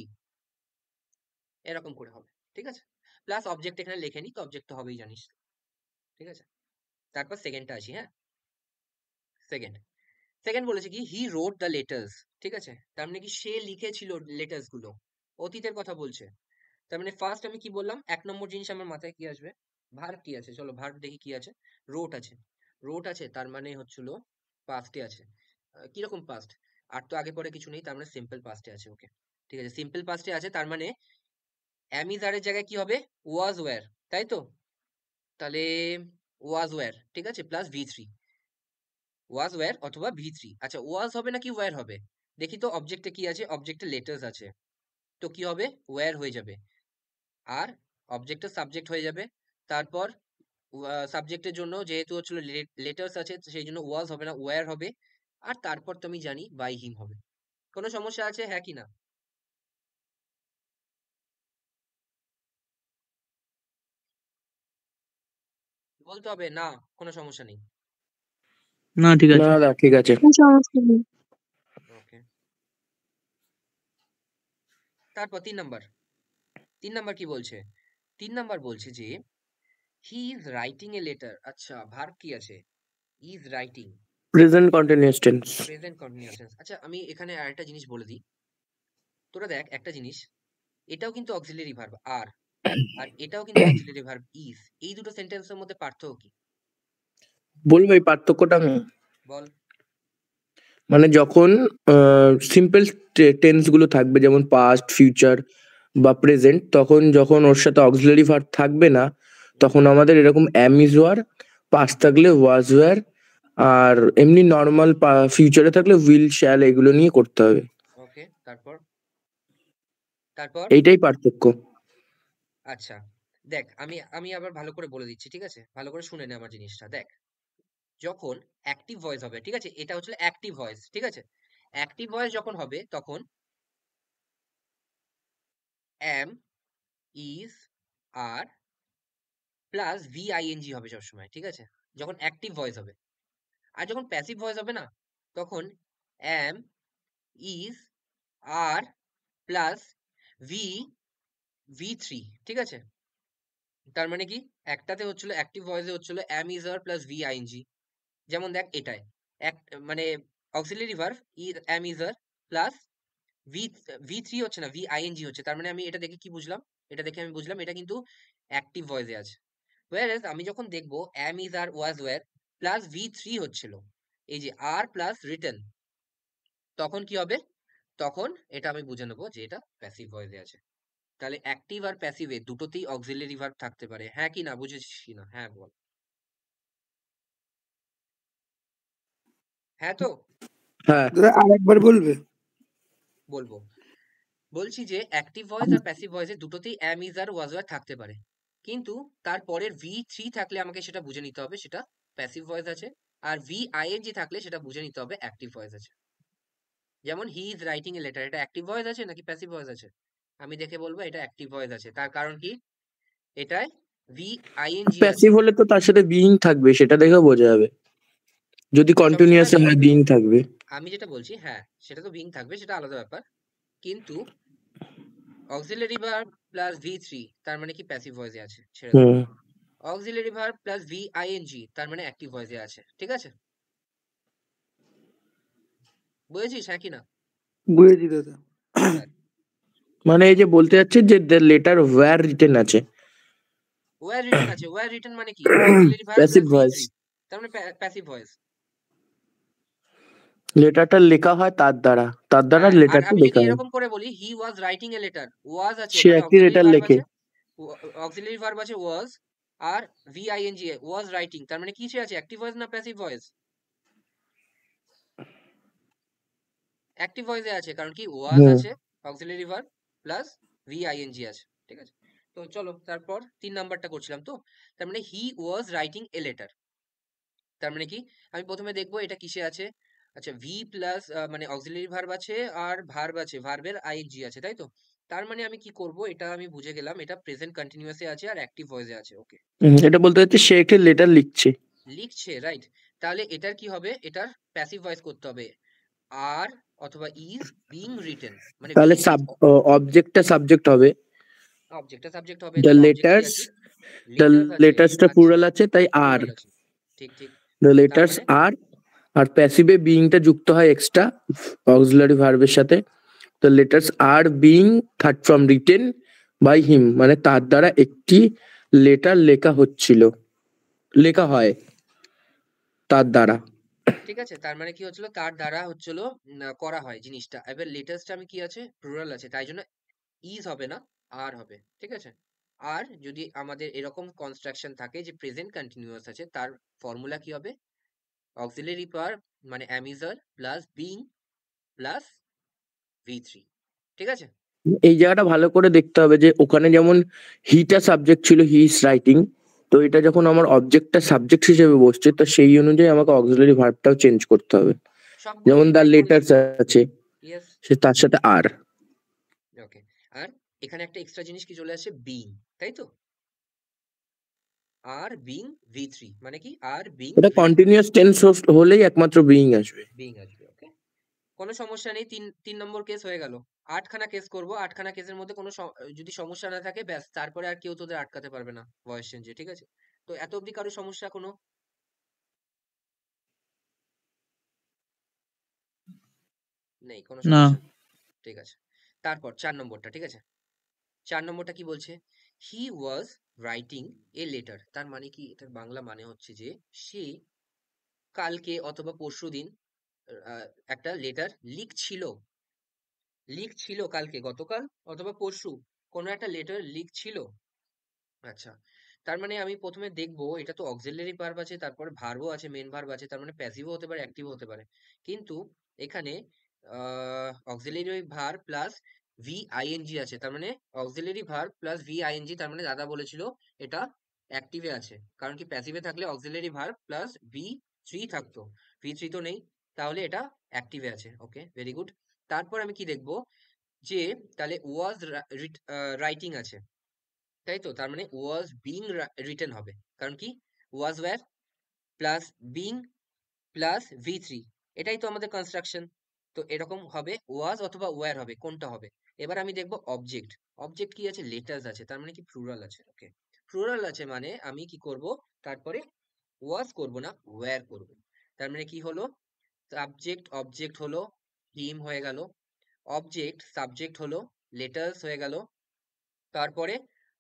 Speaker 1: এরকম করে হবে। ঠিক আছে, প্লাস অবজেক্ট এখানে লেখে নি, তো অবজেক্ট তো হবেই জানিস। ঠিক আছে, তারপর সেকেন্ডটা আসি। হ্যাঁ, সেকেন্ড সেকেন্ড বলেছে কি, হি রোট দ্য লেটার্স। ঠিক আছে, তার মানে কি সে লিখেছিল লেটার্স গুলো, অতীতের কথা বলছে। তার মানে ফার্স্ট আমি কি বললাম, এক নম্বর জিনিস আমার মাথায় কি আসবে, ভার্ব কি আছে, চলো ভার্ব দেখি কি আছে, রোট আছে। রোট আছে তার মানে হচ্ছিল পাস্টে আছে। কিরকম পাস্ট, আর তো আগে পরে কিছু নেই, তার মানে সিম্পল পাস্টে আছে। ওকে, ঠিক আছে, সিম্পল পাস্টে আছে, তার মানে অ্যাম ইজ আর এর জায়গায় কি হবে, ওয়াজ ওয়্যার, তাই তো? তাহলে ওয়াজ ওয়্যার, ঠিক আছে, প্লাস V3, ওয়াজ ওয়্যার অথবা V3। আচ্ছা, ওয়াজ হবে নাকি ওয়্যার হবে, দেখি তো অবজেক্টে কি আছে, অবজেক্টে লেটার্স আছে, তো কি হবে, ওয়্যার হয়ে যাবে, আর অবজেক্টের সাবজেক্ট হয়ে যাবে। তারপর সাবজেক্টের জন্য যেহেতু হচ্ছিল লেটার্স আছে, সেই জন্য ওয়াজ হবে না, ওয়্যার হবে। আর তারপর তো আমি জানি বাই হিম হবে। কোনো সমস্যা আছে, হ্যাঁ কি না? বলতে হবে না, কোনো সমস্যা নেই।
Speaker 3: না ঠিক
Speaker 2: না
Speaker 3: আছে।
Speaker 2: দাদা ঠিক আছে।
Speaker 4: সমস্যা নেই।
Speaker 1: ওকে, তারপর 3 নাম্বার। 3 নাম্বার কি বলছে, 3 নাম্বার বলছে যে হি ইজ রাইটিং এ লেটার। আচ্ছা, ভার্ব কি আছে, is writing,
Speaker 2: present continuous tense.
Speaker 1: Present continuous tense. আচ্ছা, আমি এখানে আরেকটা জিনিস বলে দিই, তোরা দেখ একটা জিনিস, এটাও কিন্তু অক্সিলারি ভার্ব আর, আর এটাও কিন্তু অক্সিলারি ভার্ব ইজ। এই দুটো সেন্টেন্সের মধ্যে পার্থক্য কি,
Speaker 2: বলবো এই পার্থক্যটা আমি?
Speaker 1: বল।
Speaker 2: মানে যখন সিম্পল টেন্স গুলো থাকবে, যেমন পাস্ট, ফিউচার বা প্রেজেন্ট, তখন যখন ওর সাথে অক্সিলারি ভার্ব থাকবে না, তখন আমাদের এরকম অ্যাম ইজ ওয়ার, পাস্ট থাকলে ওয়াজ ওয়ার, আর এমনি নর্মাল ফিউচারে থাকলে উইল, শ্যাল, এগুলো নিয়ে করতে হবে।
Speaker 1: ওকে, তারপর তারপর
Speaker 2: এইটাই পার্থক্য।
Speaker 1: আচ্ছা, দেখ আমি আমি আবার ভালো করে বলে দিচ্ছি, ঠিক আছে, ভালো করে শুনে নে আমার জিনিসটা। দেখ, যখন অ্যাক্টিভ ভয়েস হবে, ঠিক আছে, এটা হচ্ছে অ্যাক্টিভ ভয়েস, ঠিক আছে, অ্যাক্টিভ ভয়েস যখন হবে তখন অ্যাম, ইজ, আর প্লাস VING হবে সবসময়, ঠিক আছে, যখন অ্যাক্টিভ ভয়েস হবে। আর যখন প্যাসিভ ভয়েস হবে না, তখন অ্যাম, ইজ, আর প্লাস V3, ঠিক আছে। তার মানে কি, একটাতে হচ্ছিল অ্যাক্টিভ ভয়েসে হচ্ছিল am, is, are plus VING। যেমন দেখ এটাই এক, মানে auxiliary verb am, is, are plus V V3 হচ্ছে না, VING হচ্ছে, তার মানে আমি এটা দেখে কি বুঝলাম, এটা দেখে আমি বুঝলাম এটা কিন্তু অ্যাক্টিভ ভয়েসে আছে। whereas আমি যখন দেখবো am, is, are, was, were plus V3 হচ্ছিল, এই যে আর প্লাস রিটেন, তখন কি হবে, তখন এটা আমি বুঝে নেবো যে এটা প্যাসিভ ভয়েসে আছে। তাহলে অ্যাক্টিভ আর প্যাসিভে দুটোতেই অক্সিলারি ভার্ব থাকতে পারে, হ্যাঁ কি না, বুঝেছিস কি না, হ্যাঁ বল, হ্যাঁ তো?
Speaker 2: হ্যাঁ,
Speaker 5: দাদা আরেকবার বলবে?
Speaker 1: বলবো, বলছি যে অ্যাক্টিভ ভয়েস আর প্যাসিভ ভয়েসে দুটোতেই am, is, are, was, were থাকতে পারে, কিন্তু তারপরের V3 থাকলে আমাকে সেটা বুঝে নিতে হবে সেটা প্যাসিভ ভয়েস আছে, আর VING থাকলে সেটা বুঝে নিতে হবে অ্যাক্টিভ ভয়েস আছে। যেমন হি ইজ রাইটিং এ লেটার, এটা অ্যাক্টিভ ভয়েস আছে নাকি প্যাসিভ ভয়েস আছে? আমি দেখে বলবো এটা অ্যাক্টিভ ভয়েস আছে, তার কারণ কি, এটায় VING আছে।
Speaker 2: প্যাসিভ হলে তো তার সাথে বিইং থাকবে, সেটা দেখেও বোঝা যাবে। যদি
Speaker 1: সবসময়
Speaker 2: কন্টিনিউয়াস হয় বিইং থাকবে।
Speaker 1: আমি যেটা বলছি হ্যাঁ সেটা তো বিং থাকবে, সেটা আলাদা ব্যাপার, কিন্তু অক্সিলারি ভার্ব প্লাস V3 তার মানে কি প্যাসিভ ভয়েসে আছে, ছেড়ে দাও।
Speaker 2: হুম
Speaker 1: অক্সিলারি ভার্ব প্লাস VING তার মানে অ্যাক্টিভ ভয়েসে আছে, ঠিক আছে? বুঝেছিস হ্যাঁ কি না?
Speaker 3: বুঝেছি দাদা।
Speaker 1: ব্যাস।
Speaker 2: মানে এই যে বলতে যাচ্ছে যে দ্য লেটার ওয়্যার রিটেন আছে,
Speaker 1: ওয়্যার রিটেন আছে, ওয়্যার রিটেন মানে কি auxiliary verb
Speaker 2: passive
Speaker 1: plus
Speaker 2: voice.
Speaker 1: V3 তার মানে প্যাসিভ ভয়েস।
Speaker 2: লেটারটা লেখা হয় তার দ্বারা, তার দ্বারা
Speaker 1: হ্যাঁ, আর
Speaker 2: লেটারটা
Speaker 1: আমি যদি
Speaker 2: লেখা হয়।
Speaker 1: এরকম করে বলি হি ওয়াজ রাইটিং এ লেটার, ওয়াজ আছে
Speaker 2: সে
Speaker 1: মানে
Speaker 2: একটি
Speaker 1: অক্সিলারি
Speaker 2: লেটার
Speaker 1: ভার্ব
Speaker 2: লেখে।
Speaker 1: আছে, অক্সিলারি ভার্ব আছে ওয়াজ, আর VING ওয়াজ রাইটিং তার মানে কিসে আছে, অ্যাক্টিভ ভয়েস না প্যাসিভ ভয়েস? অ্যাক্টিভ ভয়েসে আছে, কারণ কি ওয়াজ
Speaker 2: হুম
Speaker 1: আছে, অক্সিলারি ভার্ব প্লাস VING আছে, ঠিক আছে? তো চলো তারপর 3 নাম্বারটা করছিলাম তো, তার মানে হি ওয়াজ রাইটিং এ লেটার তার মানে কি, আমি প্রথমে দেখবো এটা কিসে আছে। আচ্ছা ভি প্লাস মানে অক্সিলারি ভার্ব আছে আর ভার্ব আছে, ভার্বের আইএনজি আছে, তাই তো? তার মানে আমি কি করব, এটা আমি বুঝে গেলাম, এটা প্রেজেন্ট কন্টিনিউয়াসে আছে আর অ্যাক্টিভ ভয়েসে আছে, ওকে?
Speaker 2: এটা বলতে যাচ্ছে সে একটি লেটার লিখছে।
Speaker 1: লিখছে, রাইট। তাহলে এটার কি হবে, এটার প্যাসিভ ভয়েস করতে হবে, আর অথবা ইজ বিং রিটেন, মানে
Speaker 2: তাহলে
Speaker 1: বিং
Speaker 2: অবজেক্টটা সাবজেক্ট হবে।
Speaker 1: অবজেক্টটা সাবজেক্ট হবে,
Speaker 2: দ্য
Speaker 1: তাহলে অবজেক্ট কি
Speaker 2: লেটার্স,
Speaker 1: আছে,
Speaker 2: দ্য
Speaker 1: লেটার্স আছে।
Speaker 2: লেটার্সটা
Speaker 1: আচ্ছা,
Speaker 2: প্লুরাল আছে তাই আর।
Speaker 1: প্লুরাল আছে, ঠিক ঠিক।
Speaker 2: দ্য
Speaker 1: তার
Speaker 2: লেটার্স
Speaker 1: মানে
Speaker 2: আর, আর প্যাসিভে বিইংটা যুক্ত হয় এক্সট্রা অক্সিলারি ভার্বের সাথে। The letters are being third form written by him, মানে তার দ্বারা একটি লেটার লেখা হচ্ছিল, লেখা হয় তার দ্বারা।
Speaker 1: ঠিক আছে, তার মানে কি হচ্ছিল, তার দ্বারা হচ্ছিল করা হয় জিনিসটা। এবার লেটেস্টটা আমি কি আছে, প্লুরাল আছে, তাই জন্য ইজ হবে না, আর হবে, ঠিক আছে? আর যদি আমাদের এরকম কনস্ট্রাকশন থাকে যে প্রেজেন্ট কন্টিনিউয়াস আছে, তার ফর্মুলা কি হবে, অক্সিলারি ভার্ব মানে am is are plus being plus V3, ঠিক আছে?
Speaker 2: এই জায়গাটা ভালো করে দেখতে হবে যে ওখানে যেমন হিটা সাবজেক্ট ছিল, হি ইজ রাইটিং, তো এটা যখন আমার অবজেক্টটা সাবজেক্ট হিসেবে বসছে তো সেই অনুযায়ী আমাকে অক্সিলারি ভার্বটাও চেঞ্জ করতে হবে। যেমন
Speaker 1: সবগুলোতেই
Speaker 2: দ্য
Speaker 1: তাই করেছি,
Speaker 2: লেটার্স আছে,
Speaker 1: ইয়েস,
Speaker 2: সে তার সাথে আর।
Speaker 1: ওকে। আর এখানে একটা এক্সট্রা জিনিস কি চলে আসছে, বিং, তাই তো? আর বিং V3 মানে কি, আর বিং
Speaker 2: এটা
Speaker 1: V3
Speaker 2: কন্টিনিউয়াস টেন্স হলেই একমাত্র বিইং আসবে।
Speaker 1: বিং আসবে, ওকে? কোনো সমস্যা নেই, তিন নম্বর কেস হয়ে গেল। 8খানা কেস করব, 8খানা কেসের মধ্যে কোনো যদি সমস্যা না থাকে ব্যাস, তারপরে আর কেউ তোদের আটকাতে পারবে না ভয়েস চেঞ্জে, ঠিক আছে? তো এত অবধি কারো সমস্যা কোনো? নেই কোনো
Speaker 3: না।
Speaker 1: সমস্যা নেই, ঠিক আছে। তারপর 4 নম্বরটা, ঠিক আছে? 4 নম্বরটা কি বলছে, হি ওয়াজ রাইটিং এ লেটার তার মানে কি, এটার বাংলা মানে হচ্ছে যে সে কালকে অথবা পরশুদিন একটা লেটার লিখছিল, লিখছিল কালকে, গতকাল অথবা পরশু কোনো একটা লেটার লিখছিল। আচ্ছা, তার মানে আমি প্রথমে দেখবো, এটা তো অক্সিলারি ভার্ব আছে, তারপরে ভার্বও আছে, মেন ভার্ব আছে, তার মানে প্যাসিভও হতে পারে, অ্যাক্টিভও হতে পারে। কিন্তু এখানে অক্সিলারি ভার্ব প্লাস VING আছে, তার মানে অক্সিলারি ভার্ব প্লাস VING, তার মানে দাদা বলেছিল এটা অ্যাক্টিভে আছে, কারণ কি প্যাসিভে থাকলে অক্সিলারি ভার্ব প্লাস V3 থাকতো, V3 তো নেই, তাহলে এটা অ্যাক্টিভে আছে, ওকে ভেরি গুড। তারপর আমি কি দেখবো, যে তাহলে ওয়াজ রাইটিং আছে, তাই তো? তার মানে ওয়াজ বিং রিটেন হবে, কারণ কি ওয়াজ were plus being plus V3, এটাই তো আমাদের কনস্ট্রাকশন। তো এরকম হবে, ওয়াজ অথবা ওয়্যার হবে, কোনটা হবে? এবার আমি দেখবো অবজেক্ট, অবজেক্ট কি আছে, লেটার্স আছে, তার মানে কি প্লুরাল আছে, ওকে? প্লুরাল আছে মানে আমি কি করব, তারপরে ওয়াজ করব না, ওয়্যার করব। তার মানে কি হলো, সাবজেক্ট অবজেক্ট হলো, হিম হয়ে গেল, অবজেক্ট সাবজেক্ট হলো, লেটার্স হয়ে গেল, তারপরে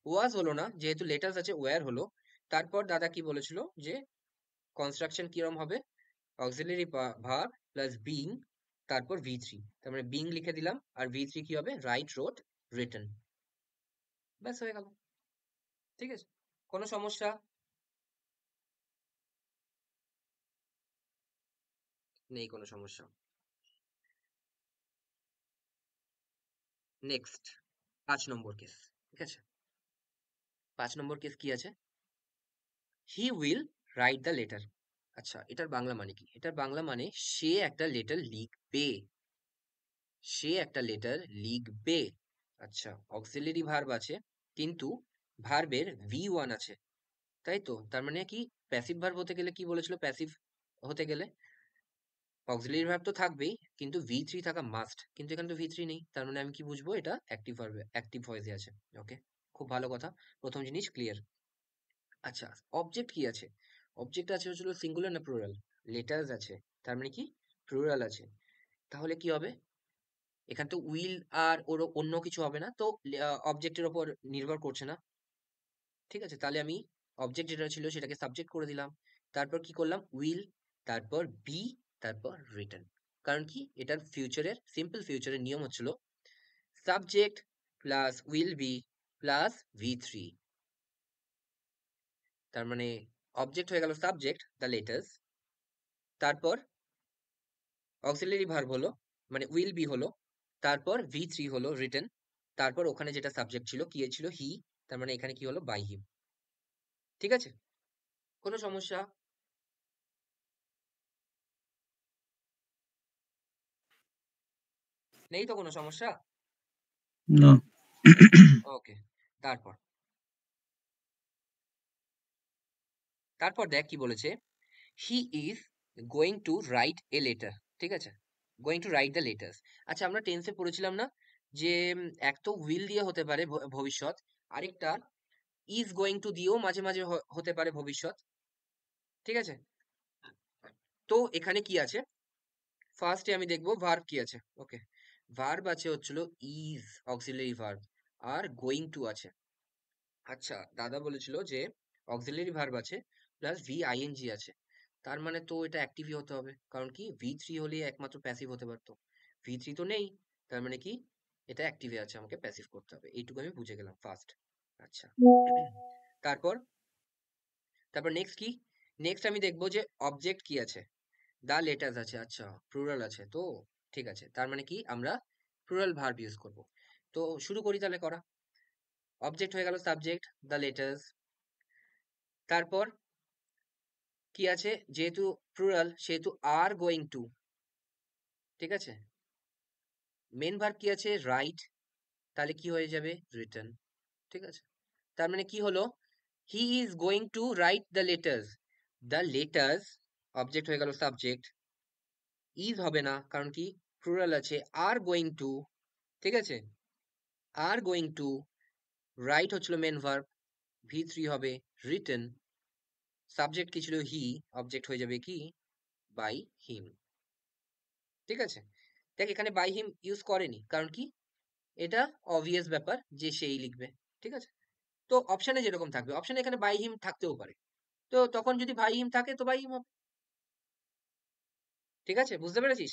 Speaker 1: ওয়াজ হলো না, যেহেতু লেটার্স আছে ওয়্যার হলো। তারপর দাদা কি বলেছিল যে কনস্ট্রাকশন কিরম হবে, অক্সিলারি ভার্ব প্লাস বিং তারপর V3, তার মানে বিং লিখে দিলাম, আর V3 কি হবে, রাইট রোট রিটেন, ব্যাস হয়ে গেল, ঠিক আছে? কোনো সমস্যা নেই, কোনো সমস্যা। নেক্সট 5 নম্বর কেস, ঠিক আছে? 5 নম্বর কেস কি আছে, হি উইল রাইট দ্য লেটার। আচ্ছা এটার বাংলা মানে কি, এটার বাংলা মানে সে একটা লেটার লিখবে, সে একটা লেটার লিখবে। আচ্ছা অক্সিলারি ভার্ব আছে, কিন্তু ভার্বের V1 আছে, তাই তো? তার মানে কি প্যাসিভ ভার্ব হতে গেলে কি বলেছিল, প্যাসিভ হতে গেলে অক্সিলারি ভার্ব তো থাকবেই, কিন্তু V3 থাকা মাস্ট। কিন্তু এখানে তো V3 নেই, তার মানে আমি কি বুঝবো এটা অ্যাক্টিভ ভার্বে, অ্যাক্টিভ ভয়েসে আছে। ওকে, খুব ভালো কথা, প্রথম জিনিস ক্লিয়ার। আচ্ছা, অবজেক্ট কি আছে? অবজেক্ট আছে হচ্ছিল সিঙ্গুলার না প্লুরাল? লেটার্স আছে, তার মানে কি প্লুরাল আছে। তাহলে কি হবে? এখানে তো উইল আর ওর অন্য কিছু হবে না, তো অবজেক্টের ওপর নির্ভর করছে না। ঠিক আছে, তাহলে আমি অবজেক্ট যেটা ছিল সেটাকে সাবজেক্ট করে দিলাম। তারপর কি করলাম? উইল, তারপর বি, তারপর রিটার্ন। কারণ কি, এটার ফিউচারের, সিম্পল ফিউচারের নিয়ম হচ্ছিল subject plus will be plus V3। তার মানে অবজেক্ট হয়ে গেল সাবজেক্ট দ্য লেটার্স, তারপর অক্সিলারি ভার্ব হলো মানে উইল বি হলো, তারপর V3 হলো রিটেন, তারপর ওখানে যেটা সাবজেক্ট ছিল কি ছিল? হি। তার মানে এখানে কি হলো? By him. ঠিক আছে, কোনো সমস্যা? নেই তো কোনো সমস্যা?
Speaker 3: না।
Speaker 1: ওকে, তারপর তারপর দেখ কি বলেছে, he is going to write a letter. ঠিক আছে, going to write the letters. আচ্ছা, আমরা টেন্সে পড়েছিলাম না যে এক তো উইল দিয়ে হতে পারে ভবিষ্যৎ, আরেকটা ইজ গোয়িং টু দিয়েও মাঝে মাঝে হতে পারে ভবিষ্যৎ। ঠিক আছে, তো এখানে কি আছে? ফার্স্টে আমি দেখবো ভার্ব কি আছে। ওকে, ভার্ব আছে হচ্ছিল is, auxiliary verb, are going to আছে। আচ্ছা, দাদা বলেছিল যে অক্সিলারি ভার্ব আছে প্লাস VING আছে, তার মানে তো এটা অ্যাক্টিভই হতে হবে, কারণ কি V3 হলে একমাত্র প্যাসিভ হতে পারতো, V3 তো নেই, তার মানে কি এটা অ্যাক্টিভে আছে, আমাকে প্যাসিভ করতে হবে, এইটুকু আমি বুঝে গেলাম ফার্স্ট। আচ্ছা, তারপর তারপর নেক্সট কি? নেক্সট আমি দেখবো যে অবজেক্ট কি আছে, দা লেটার্স আছে। আচ্ছা, প্লুরাল আছে তো, ঠিক আছে, তার মানে কি আমরা প্লুরাল ভার্ব ইউজ করব। তো শুরু করি তাহলে করা। অবজেক্ট হয়ে গেল সাবজেক্ট দা লেটার্স, তারপর কি আছে? যেহেতু প্লুরাল সেহেতু আর গোয়িং টু। ঠিক আছে, মেন ভার্ব কি আছে? রাইট, তাহলে কি হয়ে যাবে? রিটার্ন। ঠিক আছে, তার মানে কি হলো? He is going to write the letters, the letters object হয়ে গেল সাবজেক্ট, ইজ হবে না কারণ কি প্লুরাল আছে, আর গোয়িং টু। ঠিক আছে, আর গোয়িং টু রাইট হচ্ছিল মেন ভার্ব, V3 হবে রিটেন, সাবজেক্ট কি ছিল? হি, অবজেক্ট হয়ে যাবে কি? By him. ঠিক আছে, দেখ এখানে বাই হিম ইউজ করেনি, কারণ কি এটা অবভিয়াস ব্যাপার যে সেই লিখবে। ঠিক আছে, তো অপশনে যেরকম থাকবে, অপশনে এখানে বাই হিম থাকতেও পারে, তো তখন যদি বাই হিম থাকে তো বাই হিম হবে। ঠিক আছে, বুঝতে পেরেছিস?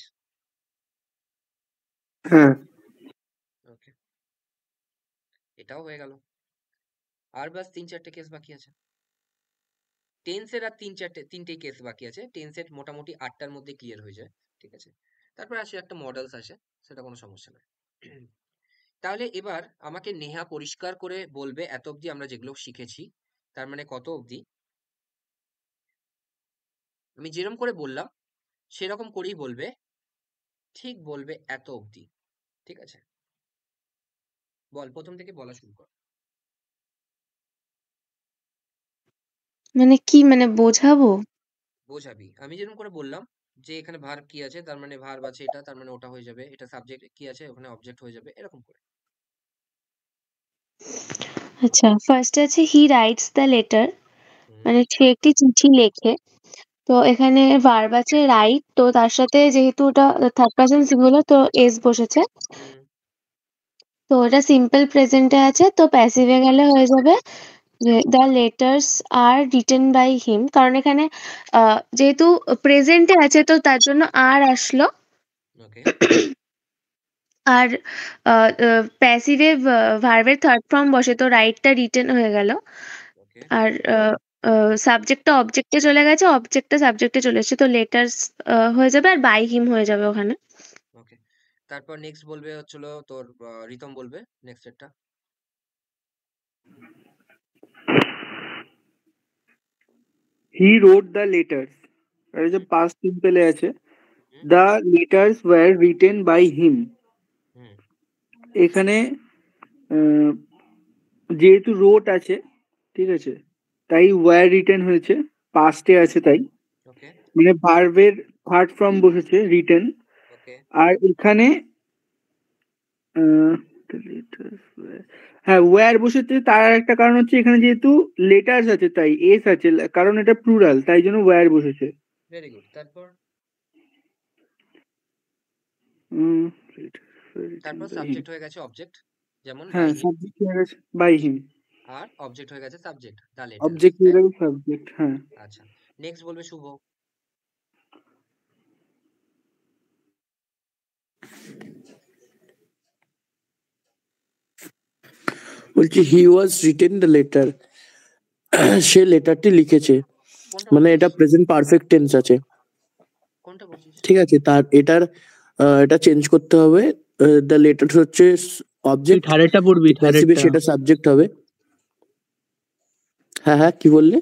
Speaker 2: হ্যাঁ।
Speaker 1: ওকে, এটাও হয়ে গেল। আর বাস 3-4টে কেস বাকি আছে। টেন্সের আর তিনটেই কেস বাকি আছে, টেন্সের মোটামুটি 8টার মধ্যে ক্লিয়ার হয়ে যায়। ঠিক আছে, তারপর আসে একটা মডেলস আসে, সেটা কোনো সমস্যা নয়। তাহলে এবার আমাকে নেহা পরিষ্কার করে বলবে এত অবধি আমরা যেগুলো শিখেছি, তার মানে কত অবধি? আমি যেরকম করে বললাম সেরকম করেই বলবে, ঠিক বলবে এত অবধি। ঠিক আছে, বল, প্রথম থেকে বলা শুরু কর।
Speaker 4: মানে কি, মানে বোঝাবো?
Speaker 1: বোঝাবি, আমি যেরকম করে বললাম যে এখানে ভার্ব কি আছে, তার মানে ভার্ব আছে এটা, তার মানে ওটা হয়ে যাবে, এটা সাবজেক্ট কি আছে, ওখানে অবজেক্ট হয়ে যাবে, এরকম করে।
Speaker 4: আচ্ছা, ফার্স্টে আছে হি রাইটস দ্য লেটার,
Speaker 1: হুম,
Speaker 4: মানে সে একটি চিঠি লেখে। তো এখানে ভার্ব আছে রাইট, তো তার সাথে যেহেতু ওটা থার্ড পারসন সিঙ্গুলার তো এস বসেছে,
Speaker 1: হুম,
Speaker 4: তো ওটা সিম্পল প্রেজেন্টে আছে, তো প্যাসিভে গেলে হয়ে যাবে যে the letters are written by him, কারণ এখানে যেহেতু প্রেজেন্টে আছে তো তার জন্য আর আসলো।
Speaker 1: ওকে,
Speaker 4: আর প্যাসিভে ভার্বের থার্ড ফর্ম বসে, তো রাইটটা রিটেন হয়ে গেল।
Speaker 1: ওকে,
Speaker 4: আর সাবজেক্টটা অবজেক্টে চলে গেছে, অবজেক্টটা সাবজেক্টে চলে এসেছে, তো লেটার্স হয়ে যাবে আর বাই হিম হয়ে যাবে ওখানে।
Speaker 1: ওকে, তারপর নেক্সট বলবে হচ্ছিল তোর রিতম বলবে নেক্সট এরটা।
Speaker 2: হি রোড দ্য লেটার্স, এটা যে পাস্ট সিম্পলে আছে,
Speaker 1: হুম,
Speaker 2: the letters were written by him.
Speaker 1: হুম,
Speaker 2: এখানে আহ, যেহেতু রোট আছে, ঠিক আছে, তাই ওয়্যার রিটেন হয়েছে, পাস্টে আছে তাই।
Speaker 1: ওকে,
Speaker 5: মানে ভার্বের থার্ড ফর্ম বসেছে রিটেন,
Speaker 1: ওকে
Speaker 5: আর এখানে হ্যাঁ ওয়্যার বসেছে। তার একটা কারণ হচ্ছে এখানে যেহেতু লেটার্স আছে তাই এস আছে, কারণ এটা প্লুরাল তাই জন্য ওয়্যার বসেছে।
Speaker 1: Very good. তারপর তারপর সাবজেক্ট হয়ে গেছে অবজেক্ট, যেমন বাই
Speaker 5: হ্যাঁ
Speaker 1: হিম,
Speaker 5: সাবজেক্ট হয়ে গেছে বাই হিম,
Speaker 1: আর অবজেক্ট হয়ে গেছে সাবজেক্ট দ্য লেটার্স।
Speaker 5: অবজেক্ট হয়ে গেছে সাবজেক্ট। হ্যাঁ
Speaker 1: আচ্ছা, নেক্সট বলবে শুভ।
Speaker 2: বলছি হি ওয়াজ রিটেন দ্য লেটার, সে লেটারটি লিখেছে,
Speaker 1: কোনটা
Speaker 2: মানে
Speaker 1: বলছিস?
Speaker 2: এটা প্রেজেন্ট পারফেক্ট টেন্স আছে,
Speaker 1: কোনটা বলছিস?
Speaker 2: ঠিক আছে। তার এটা চেঞ্জ করতে হবে। দ্য লেটার হচ্ছে
Speaker 3: তুই
Speaker 2: অবজেক্ট,
Speaker 3: থার্ডেরটা পড়বি,
Speaker 2: প্যাসিভে
Speaker 3: থার্ডেরটা।
Speaker 2: সেটা সাবজেক্ট হবে। হ্যাঁ হ্যাঁ, কি বললে?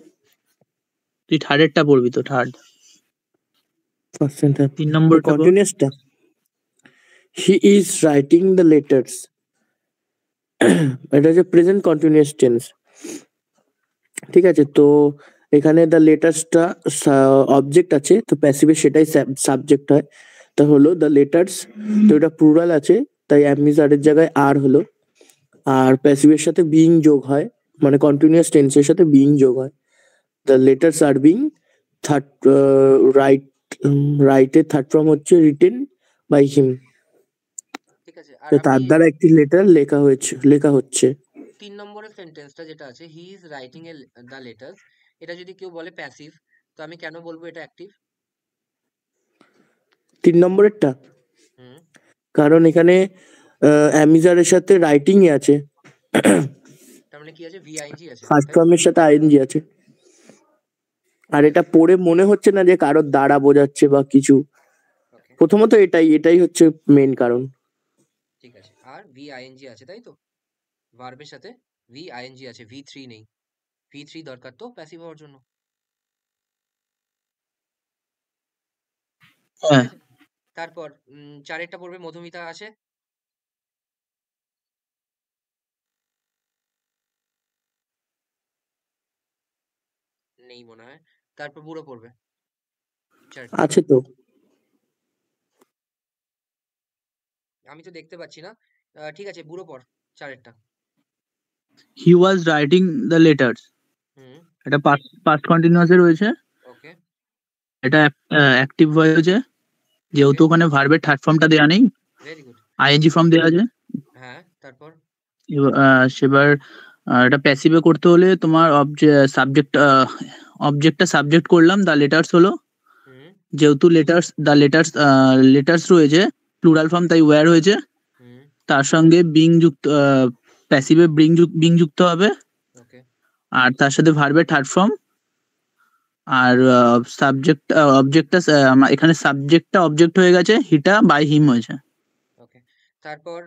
Speaker 3: তুই থার্ডেরটা পড়বি তো, থার্ড,
Speaker 2: ফার্স্ট সেন্টেন্স
Speaker 3: 3 নম্বরটা পড়।
Speaker 2: কন্টিনিউয়াসটা, he is writing the letters, এটা হচ্ছে প্রেজেন্ট কন্টিনিউয়াস টেন্স, ঠিক আছে। তো এখানে দ্য লেটার্সটা অবজেক্ট আছে, তো প্যাসিভে সেটাই সাবজেক্ট হয়, তা হলো দ্য লেটার্স। তো এটা প্লুরাল আছে তাই অ্যামিজারের জায়গায় আর হলো, আর প্যাসিভের সাথে বিইং যোগ হয়, মানে কন্টিনিউয়াস টেন্সের সাথে বিইং যোগ হয়। The letters are being third right, রাইটের থার্ড ফর্ম হচ্ছে রিটেন বাই হিম,
Speaker 1: ঠিক আছে। আর
Speaker 2: তো তার
Speaker 1: আমি
Speaker 2: দ্বারা একটি লেটার লেখা হচ্ছে।
Speaker 1: 3 নম্বরের সেন্টেন্সটা যেটা আছে, হি ইজ রাইটিং দ্য লেটার্স, এটা যদি কেউ বলে প্যাসিভ, তো আমি কেন বলবো এটা অ্যাক্টিভ?
Speaker 2: 3 নম্বরেরটা,
Speaker 1: হুম,
Speaker 2: কারণ এখানে অ্যামিজারের সাথে রাইটিং এ আছে,
Speaker 1: তার মানে কি আছে? ভিআইএনজি আছে,
Speaker 2: ফার্স্ট
Speaker 1: তাই তো?
Speaker 2: ফর্মের সাথে আইএনজি আছে, আর এটা পড়ে মনে হচ্ছে না যে কারোর দ্বারা বোঝাচ্ছে বা কিছু।
Speaker 1: ওকে,
Speaker 2: প্রথমত এটাই হচ্ছে মেন কারণ।
Speaker 1: ঠিক আছে। আর ভিআইএনজি আছে, তাই তো? ভার্বের সাথে ভিআইএনজি আছে, ভি থ্রি নেই। ভি থ্রি দরকার তো প্যাসিভ হওয়ার জন্য, ঠিক
Speaker 3: হ্যাঁ,
Speaker 1: আছে। তারপর চারেরটা পড়বে মধুমিতা আছে, নেই মনে হয়। তারপর বুড়ো পড়বে চারটা,
Speaker 2: আছে তো,
Speaker 1: আমি তো দেখতে পাচ্ছি না। ঠিক আছে, বুড়ো পড় চারেরটা।
Speaker 3: হি ওয়াজ রাইটিং দ্য লেটার্স,
Speaker 1: হুম,
Speaker 3: এটা পাস্ট কন্টিনিউয়াসে রয়েছে,
Speaker 1: ওকে
Speaker 3: এটা অ্যাক্টিভ হয়েছে,
Speaker 1: ওকে,
Speaker 3: যেহেতু ওখানে ভার্বের থার্ড ফর্মটা দেওয়া নেই,
Speaker 1: ভেরি গুড।
Speaker 3: আইএনজি ফর্ম দেওয়া আছে।
Speaker 1: হ্যাঁ, তারপর
Speaker 3: সেবার এটা প্যাসিভে করতে হলে তোমার অবজেক্টটা সাবজেক্ট করলাম, দ্য লেটার্স হলো,
Speaker 1: হুম
Speaker 3: যেহেতু লেটার্স রয়েছে প্লুরাল ফর্ম, তাই ওয়্যার হয়েছে।
Speaker 1: হুম,
Speaker 3: তার সঙ্গে বিং যুক্ত, প্যাসিভে বিং যুক্ত হবে,
Speaker 1: ওকে
Speaker 3: আর তার সাথে ভার্বের থার্ড ফর্ম, আর সাবজেক্ট অবজেক্টটা, এখানে সাবজেক্টটা অবজেক্ট হয়ে গেছে, হিটা বাই হিম হয়েছে।
Speaker 1: ওকে। তারপর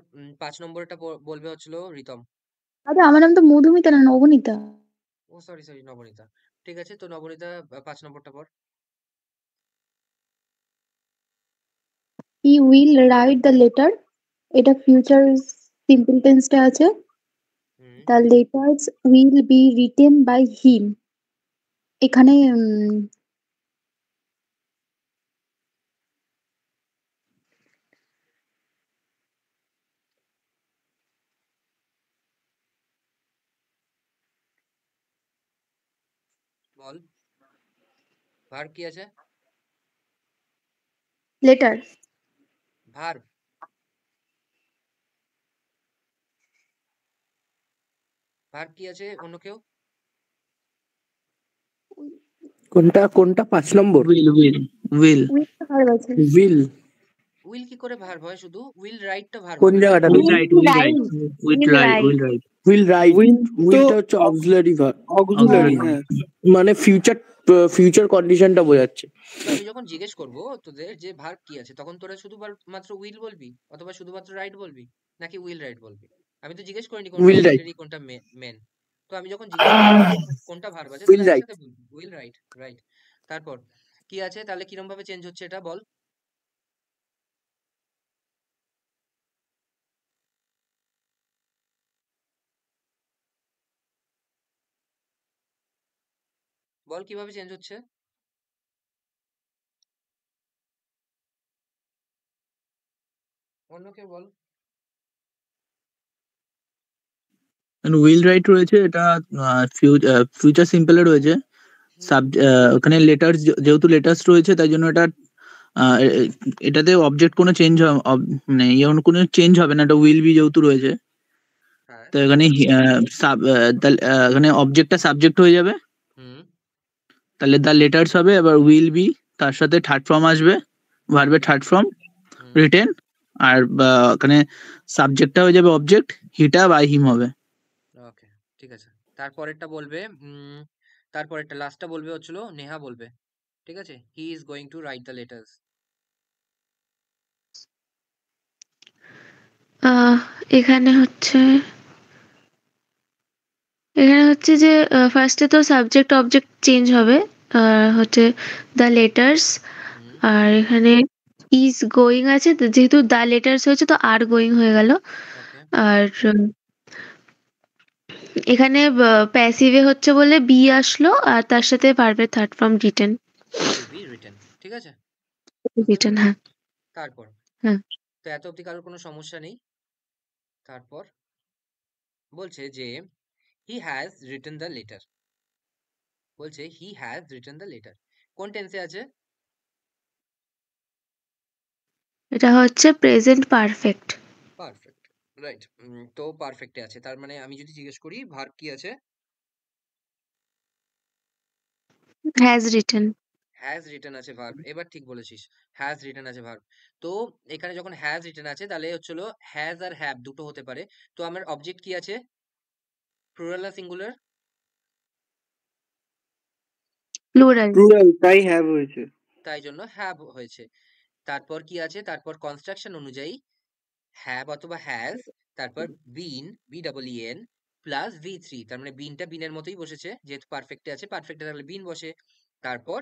Speaker 1: 5 নম্বরটা বলবে হচ্ছিল রিতম।
Speaker 6: আরে আমার নাম তো মধুমিতা না, Nabanita.
Speaker 1: Oh sorry sorry, Nabanita. ঠিক আছে, তো নবনীতা 5 নম্বরটা পড়।
Speaker 6: He will write the letter, এটা ফিউচার সিম্পল টেন্সটা আছে।
Speaker 1: হুম,
Speaker 6: the letters will be written by him, এখানে
Speaker 1: বল ভার্ব কি আছে?
Speaker 6: লেটার।
Speaker 1: ভার্ব, ভার্ব কি আছে? অন্য কেউ?
Speaker 2: কোনটা 5 নম্বর?
Speaker 3: Will will will
Speaker 6: will verb আছে।
Speaker 2: উইল
Speaker 1: উইল কি করে ভার্ব হয়? শুধু উইল রাইটটা ভার্ব
Speaker 2: কোন
Speaker 1: হবে, ভার্ব
Speaker 2: জায়গাটা?
Speaker 1: হবে।
Speaker 3: Will write will write
Speaker 6: Will write.
Speaker 3: Will write
Speaker 2: will write,
Speaker 5: will তো
Speaker 2: উইলটা হচ্ছে অক্সিলারি ভার্ব,
Speaker 5: অক্সিলারি।
Speaker 3: অক্সিলারি।
Speaker 5: হ্যাঁ
Speaker 2: মানে ফিউচার কন্ডিশনটা বোঝাচ্ছে।
Speaker 1: তো আমি যখন জিজ্ঞেস করবো তোদের যে ভার্ব কি আছে, তখন তোরা শুধু মাত্র উইল বলবি, অথবা শুধুমাত্র রাইট বলবি, নাকি উইল রাইট বলবি? আমি তো জিজ্ঞেস করিনি কোনটা
Speaker 2: উইল রাইট,
Speaker 1: অক্সিলারি কোনটা মেন। তো আমি যখন জিজ্ঞেস করবো কোনটা ভার্ব আছে,
Speaker 2: উইল
Speaker 1: তাহলে
Speaker 2: রাইট।
Speaker 1: একসাথে বলবি উইল রাইট, রাইট। তারপর কি আছে তাহলে, কিরম ভাবে চেঞ্জ হচ্ছে এটা বল। বল কিভাবে চেঞ্জ হচ্ছে। অন্য কেউ বল।
Speaker 3: উইল রাইট রয়েছে, এটা ফিউচার সিম্পলে রয়েছে। ওখানে লেটার্স, যেহেতু লেটার্স রয়েছে তাই জন্য এটা এটাতে অবজেক্ট কোনো চেঞ্জ মানে কোনো চেঞ্জ হবে না, এটা উইল বি যেহেতু রয়েছে।
Speaker 1: হ্যাঁ।
Speaker 3: তো এখানে এখানে অবজেক্টটা সাবজেক্ট হয়ে যাবে,
Speaker 1: হুম।
Speaker 3: তাহলে দ্য লেটার্স হবে, এবার উইল বি তার সাথে থার্ড ফর্ম আসবে, ভার্বের থার্ড ফর্ম
Speaker 1: হুম।
Speaker 3: রিটেন, আর এখানে সাবজেক্টটা হয়ে যাবে অবজেক্ট, হিটা বাই হিম হবে।
Speaker 1: ওকে, ঠিক আছে। তারপরেরটা বলবে তারপরেরটা লাস্টটা বলবে হচ্ছিল নেহা বলবে, ঠিক আছে? He is going to write the letters.
Speaker 4: এখানে হচ্ছে যে ফার্স্টে তো সাবজেক্ট অবজেক্ট চেঞ্জ হবে, হচ্ছে দ্য লেটার্স,
Speaker 1: হুম।
Speaker 4: আর এখানে ইজ গোয়িং আছে, তো যেহেতু দ্য লেটার্স হয়েছে তো আর গোয়িং হয়ে গেল।
Speaker 1: ওকে।
Speaker 4: আর এখানে প্যাসিভে হচ্ছে বলে বি আসলো, আর তার সাথে ভার্বের third form written.
Speaker 1: To be written, ঠিক আছে?
Speaker 4: রিটেন, হ্যাঁ
Speaker 1: তারপর
Speaker 4: হ্যাঁ।
Speaker 1: তো এত অবধি কারোর কোনো সমস্যা নেই? তারপর বলছে যে he has written the letter, বলছে he has written the letter, কোন টেন্সে আছে?
Speaker 4: এটা হচ্ছে প্রেজেন্ট পারফেক্ট।
Speaker 1: Perfect, right. তো পারফেক্টে আছে, তার মানে আমি যদি জিজ্ঞেস করি ভার্ব কি আছে?
Speaker 4: Has written.
Speaker 1: হ্যাজ রিটেন আছে ভার্ব, এবার ঠিক বলেছিস, হ্যাজ রিটেন আছে ভার্ব। তো এখানে যখন হ্যাজ রিটেন আছে তাহলে হচ্ছিল হ্যাজ আর হ্যাভ দুটো হতে পারে। তো আমার অবজেক্ট কি আছে, প্লুরাল না সিঙ্গুলার?
Speaker 4: প্লুরাল।
Speaker 5: প্লুরাল, তাই হ্যাভ হয়েছে।
Speaker 1: তাই জন্য হ্যাভ হয়েছে। তারপর কি আছে, তারপর কনস্ট্রাকশন অনুযায়ী হ্যাভ অথবা হ্যাজ, তারপর been, B double E N plus V three, তার মানে বিনটা বিনের মতোই বসেছে, যেহেতু পারফেক্টে আছে, পারফেক্টে থাকলে বিন বসে। তারপর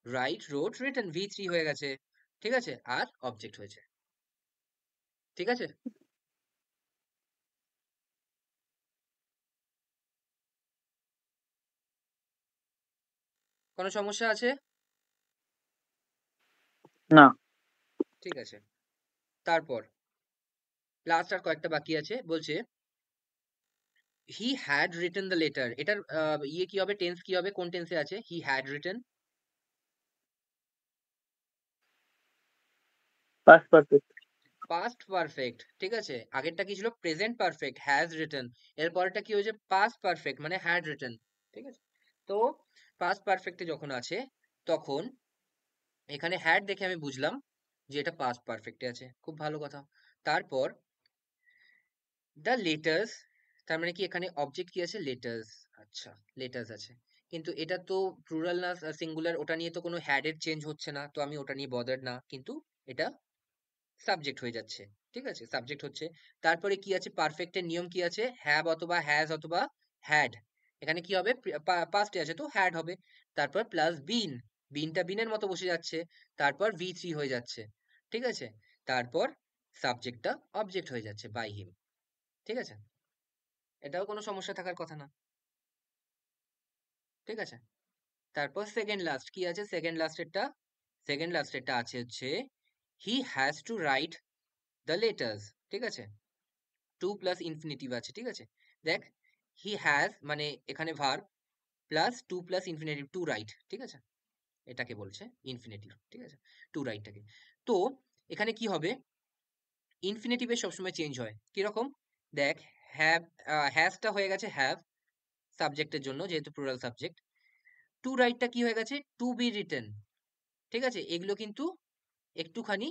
Speaker 1: রাইট, রোট, রিটেন, ভি থ্রি হয়ে গেছে, ঠিক আছে? আর অবজেক্ট হয়েছে, ঠিক আছে? কোনো সমস্যা আছে?
Speaker 3: না।
Speaker 1: ঠিক আছে। তারপর লাস্ট আর কয়েকটা বাকি আছে, বলছে he had written the letter, এটার ইয়ে কি হবে, টেন্স কি হবে, কোন টেন্সে আছে he had written?
Speaker 3: Past perfect.
Speaker 1: Past perfect, ঠিক আছে? আগেরটা কি ছিল, প্রেজেন্ট পারফেক্ট হ্যাজ রিটেন, এর পরেরটা কি হয়েছে, পাস্ট পারফেক্ট মানে হ্যাড রিটেন, ঠিক আছে? তো পাস্ট পারফেক্টে যখন আছে তখন এখানে হ্যাড দেখে আমি বুঝলাম যে এটা পাস্ট পারফেক্টে আছে, খুব ভালো কথা। তারপর দ্য লেটার্স, তার মানে কি এখানে অবজেক্ট কি আছে, লেটার্স। আচ্ছা, লেটার্স আছে, কিন্তু এটা তো প্লুরাল না সিঙ্গুলার, ওটা নিয়ে তো কোনো হ্যাডের চেঞ্জ হচ্ছে না, তো আমি ওটা নিয়ে বদার্ড না, কিন্তু এটা সাবজেক্ট হয়ে যাচ্ছে, ঠিক আছে? সাবজেক্ট হচ্ছে। তারপরে কি আছে, পারফেক্টের নিয়ম কি আছে, হ্যাভ অথবা হ্যাজ অথবা হ্যাড, এখানে কি হবে, পাস্টে আছে তো হ্যাড হবে। তারপর প্লাস বিন, বিনটা বিনের মতো বসে যাচ্ছে, তারপর ভি থ্রি হয়ে যাচ্ছে, ঠিক আছে? তারপর সাবজেক্টটা অবজেক্ট হয়ে যাচ্ছে বাই হিম, ঠিক আছে? এটাও কোনো সমস্যা থাকার কথা না, ঠিক আছে? তারপর সেকেন্ড লাস্ট কি আছে, সেকেন্ড লাস্টেরটা আছে হচ্ছে he has to write the letters, ঠিক আছে? টু প্লাস ইনফিনিটিভ আছে, ঠিক আছে? দেখ, হি হ্যাজ মানে এখানে verb plus to plus infinitive, to write, ঠিক আছে? এটাকে বলছে ইনফিনিটিভ, ঠিক আছে? টু রাইটটাকে। তো এখানে কি হবে, ইনফিনিটিভে সবসময় চেঞ্জ হয়, কিরকম দেখ, হ্যাভ, হ্যাজটা হয়ে গেছে হ্যাভ সাবজেক্টের জন্য, যেহেতু প্লুরাল সাবজেক্ট। টু রাইটটা কি হয়ে গেছে, টু বি রিটেন, ঠিক আছে? এগুলো কিন্তু একটুখানি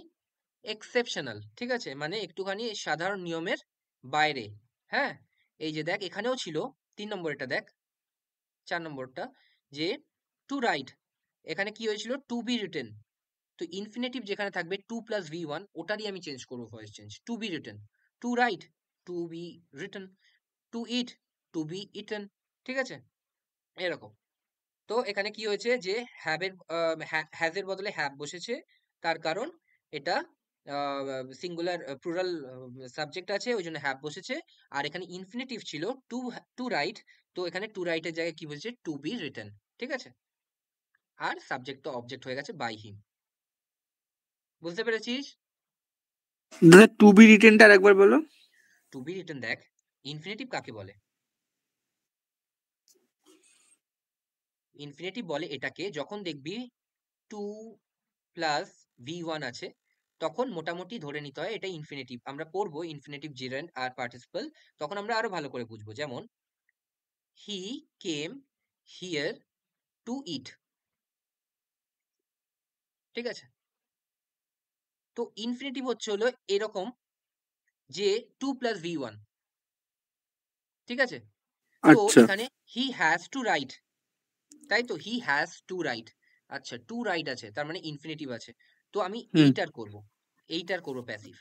Speaker 1: এক্সেপশনাল, ঠিক আছে? মানে একটুখানি সাধারণ নিয়মের বাইরে। হ্যাঁ, এই যে দেখ এখানেও ছিল 3 নম্বরটা, দেখ 4 নম্বরটা, যে টু রাইট, এখানে কি হয়েছিল, টু বি রিটেন। তো ইনফিনিটিভ যেখানে থাকবে টু প্লাস ভি ওয়ান, ওটারই আমি চেঞ্জ করবো, voice change, to be written. To write, to be written. To eat, to be eaten, ঠিক আছে? এরকম। তো এখানে কি হয়েছে, যে হ্যাভের হ্যাজের বদলে হ্যাভ বসেছে, তার কারণ এটা সিঙ্গুলার প্লুরাল সাবজেক্ট আছে, ওই জন্য হ্যাভ বসেছে। আর এখানে ইনফিনিটিভ ছিল টু, টু রাইট, তো এখানে টু রাইটের জায়গায় কি বসেছে, টু বি রিটেন, ঠিক আছে? আর সাবজেক্ট তো অবজেক্ট হয়ে গেছে বাই হিম, বুঝতে পেরেছিস?
Speaker 5: দাদা টু বি রিটেনটা আর একবার বলো।
Speaker 1: টু বি রিটেন দেখ, ইনফিনিটিভ কাকে বলে? ইনফিনিটিভ বলে এটাকে যখন দেখবি 2 প্লাস v1 আছে, তখন মোটামুটি ধরে নিতে হয় এটা ইনফিনিটিভ। আমরা পড়বো ইনফিনিটিভ জিরান্ড আর পার্টিসিপল, তখন আমরা আরো ভালো করে বুঝবো। যেমন হি কেম হিয়ার টু ইট, ঠিক আছে? তো ইনফিনিটিভ হচ্ছে হলো এরকম যে 2 প্লাস v1, ঠিক আছে? তো
Speaker 5: আচ্ছা
Speaker 1: এখানে হি হ্যাজ টু রাইট, তাই তো, হি হ্যাজ টু রাইট। আচ্ছা, টু রাইট আছে, তার মানে ইনফিনিটিভ আছে। তো আমি
Speaker 5: হুম
Speaker 1: এইটার করব প্যাসিভ,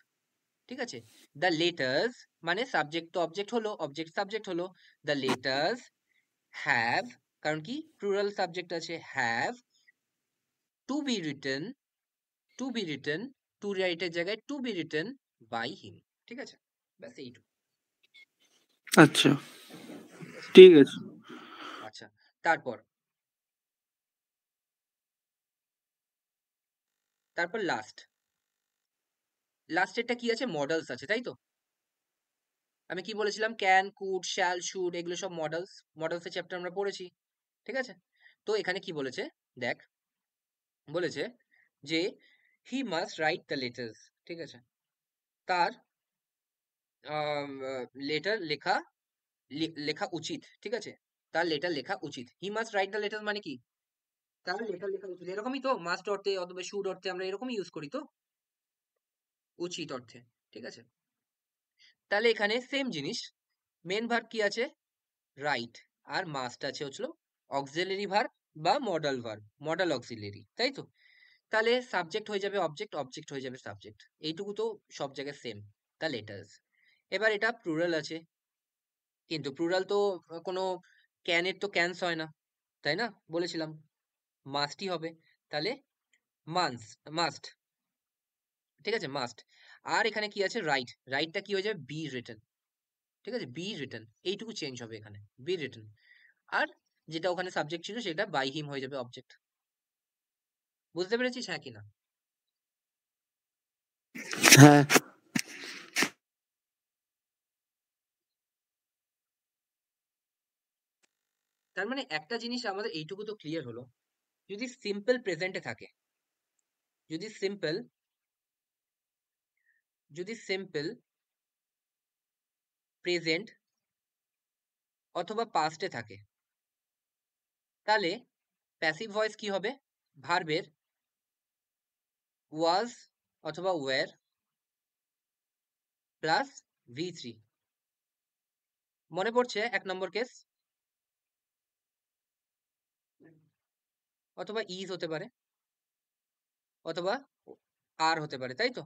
Speaker 1: ঠিক আছে? দ্য লেটার্স মানে সাবজেক্ট তো অবজেক্ট হলো, অবজেক্ট সাবজেক্ট হলো। দ্য লেটার্স হ্যাভ, কারণ কি প্লুরাল সাবজেক্ট আছে, have to be written, to be written, to রাইটের জায়গায় to be written by him, ঠিক আছে? ব্যাস এইটুকু,
Speaker 5: আচ্ছা
Speaker 1: ঠিক আছে?
Speaker 5: ঠিক আছে।
Speaker 1: আচ্ছা, তারপর লাস্টেরটা কি আছে? মডেলস আছে, তাই তো? আমি কি বলেছিলাম? ক্যান, কুড, শ্যাল, শুড, এগুলো সব মডেলসের চ্যাপ্টার আমরা পড়েছি, ঠিক আছে? তো এখানে কি বলেছে দেখ, বলেছে যে he must write the letters, ঠিক আছে? তার লেটার লেখা উচিত, ঠিক আছে? তার লেটার লেখা উচিত। He must write the letters মানে কি? তার লেটার লেখা উচিত, এরকমই তো। মাস্ট অর্থে অথবা শুড অর্থে আমরা এরকমই ইউজ করি তো, উচিত অর্থে, ঠিক আছে? তাহলে এখানে সেম জিনিস, মেন ভার্ব কি আছে? রাইট, আর মাস্ট আছে হচ্ছিল অক্সিলারি ভার্ব বা মডাল অক্সিলারি, তাই তো? তাহলে সাবজেক্ট হয়ে যাবে অবজেক্ট, অবজেক্ট হয়ে যাবে সাবজেক্ট, এইটুকু তো সব জায়গায় সেম। দ্য লেটার্স, এবার এটা প্লুরাল আছে, কিন্তু প্লুরাল তো কোনো ক্যানের তো ক্যান্স হয় না, তাই না? বলেছিলাম মাস্টই হবে, তাহলে মাস্ট, ঠিক আছে? মাস্ট। আর এখানে কি আছে? রাইটটা কি হয়ে যাবে? বি রিটেন, ঠিক আছে? বি রিটেন, এইটুকু চেঞ্জ হবে এখানে, বি রিটেন। আর যেটা ওখানে সাবজেক্ট ছিল সেটা বাই হিম হয়ে যাবে অবজেক্ট। বুঝতে পেরেছিস হ্যাঁ কি না?
Speaker 5: হ্যাঁ
Speaker 1: তার মানে একটা জিনিস আমাদের এইটুকু তো ক্লিয়ার হলো, যদি সিম্পল প্রেজেন্টে থাকে, যদি সিম্পল প্রেজেন্ট অথবা পাস্টে থাকে, তাহলে প্যাসিভ ভয়েস কি হবে? ভার্বের ওয়াজ অথবা ওয়্যার প্লাস v3। মনে পড়ছে 1 নম্বর কেস? অথবা ইজ হতে পারে, অথবা আর হতে পারে, তাই তো?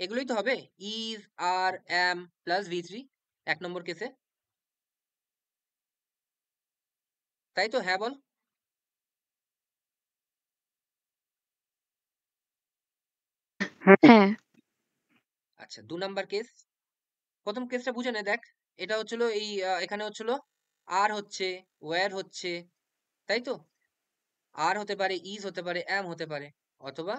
Speaker 1: এগুলোই তো হবে, is, are, am plus v3 1 নম্বর কেসে, তাই তো? হ্যাঁ বল।
Speaker 4: হ্যাঁ।
Speaker 1: আচ্ছা, 2 নাম্বার কেস, প্রথম কেসটা বুঝে নে। দেখ, এটা হচ্ছিল এই এখানে হচ্ছিল আর হচ্ছে, ওয়্যার হচ্ছে, তাই তো? আর হতে পারে, ইজ হতে পারে, এম হতে পারে, অথবা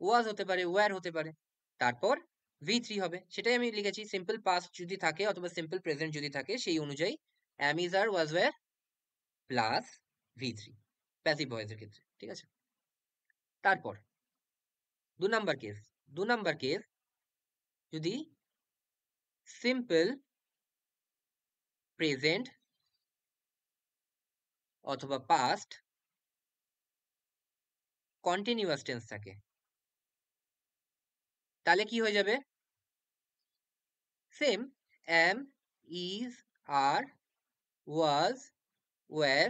Speaker 1: ওয়াজ হতে পারে, ওয়্যার হতে পারে। তারপর v3 হবে, সেটাই আমি লিখেছি। সিম্পল পাস্ট যদি থাকে অথবা সিম্পল প্রেজেন্ট যদি থাকে, সেই অনুযায়ী am, is, are, was, were plus v3 passive ভয়েসের ক্ষেত্রে, ঠিক আছে? তারপর 2 নাম্বার কেস যদি সিম্পল প্রেজেন্ট অথবা পাস্ট কন্টিনিউয়াস টেন্স থাকে, তাহলে কি হয়ে যাবে? Same, am, is, are, was, were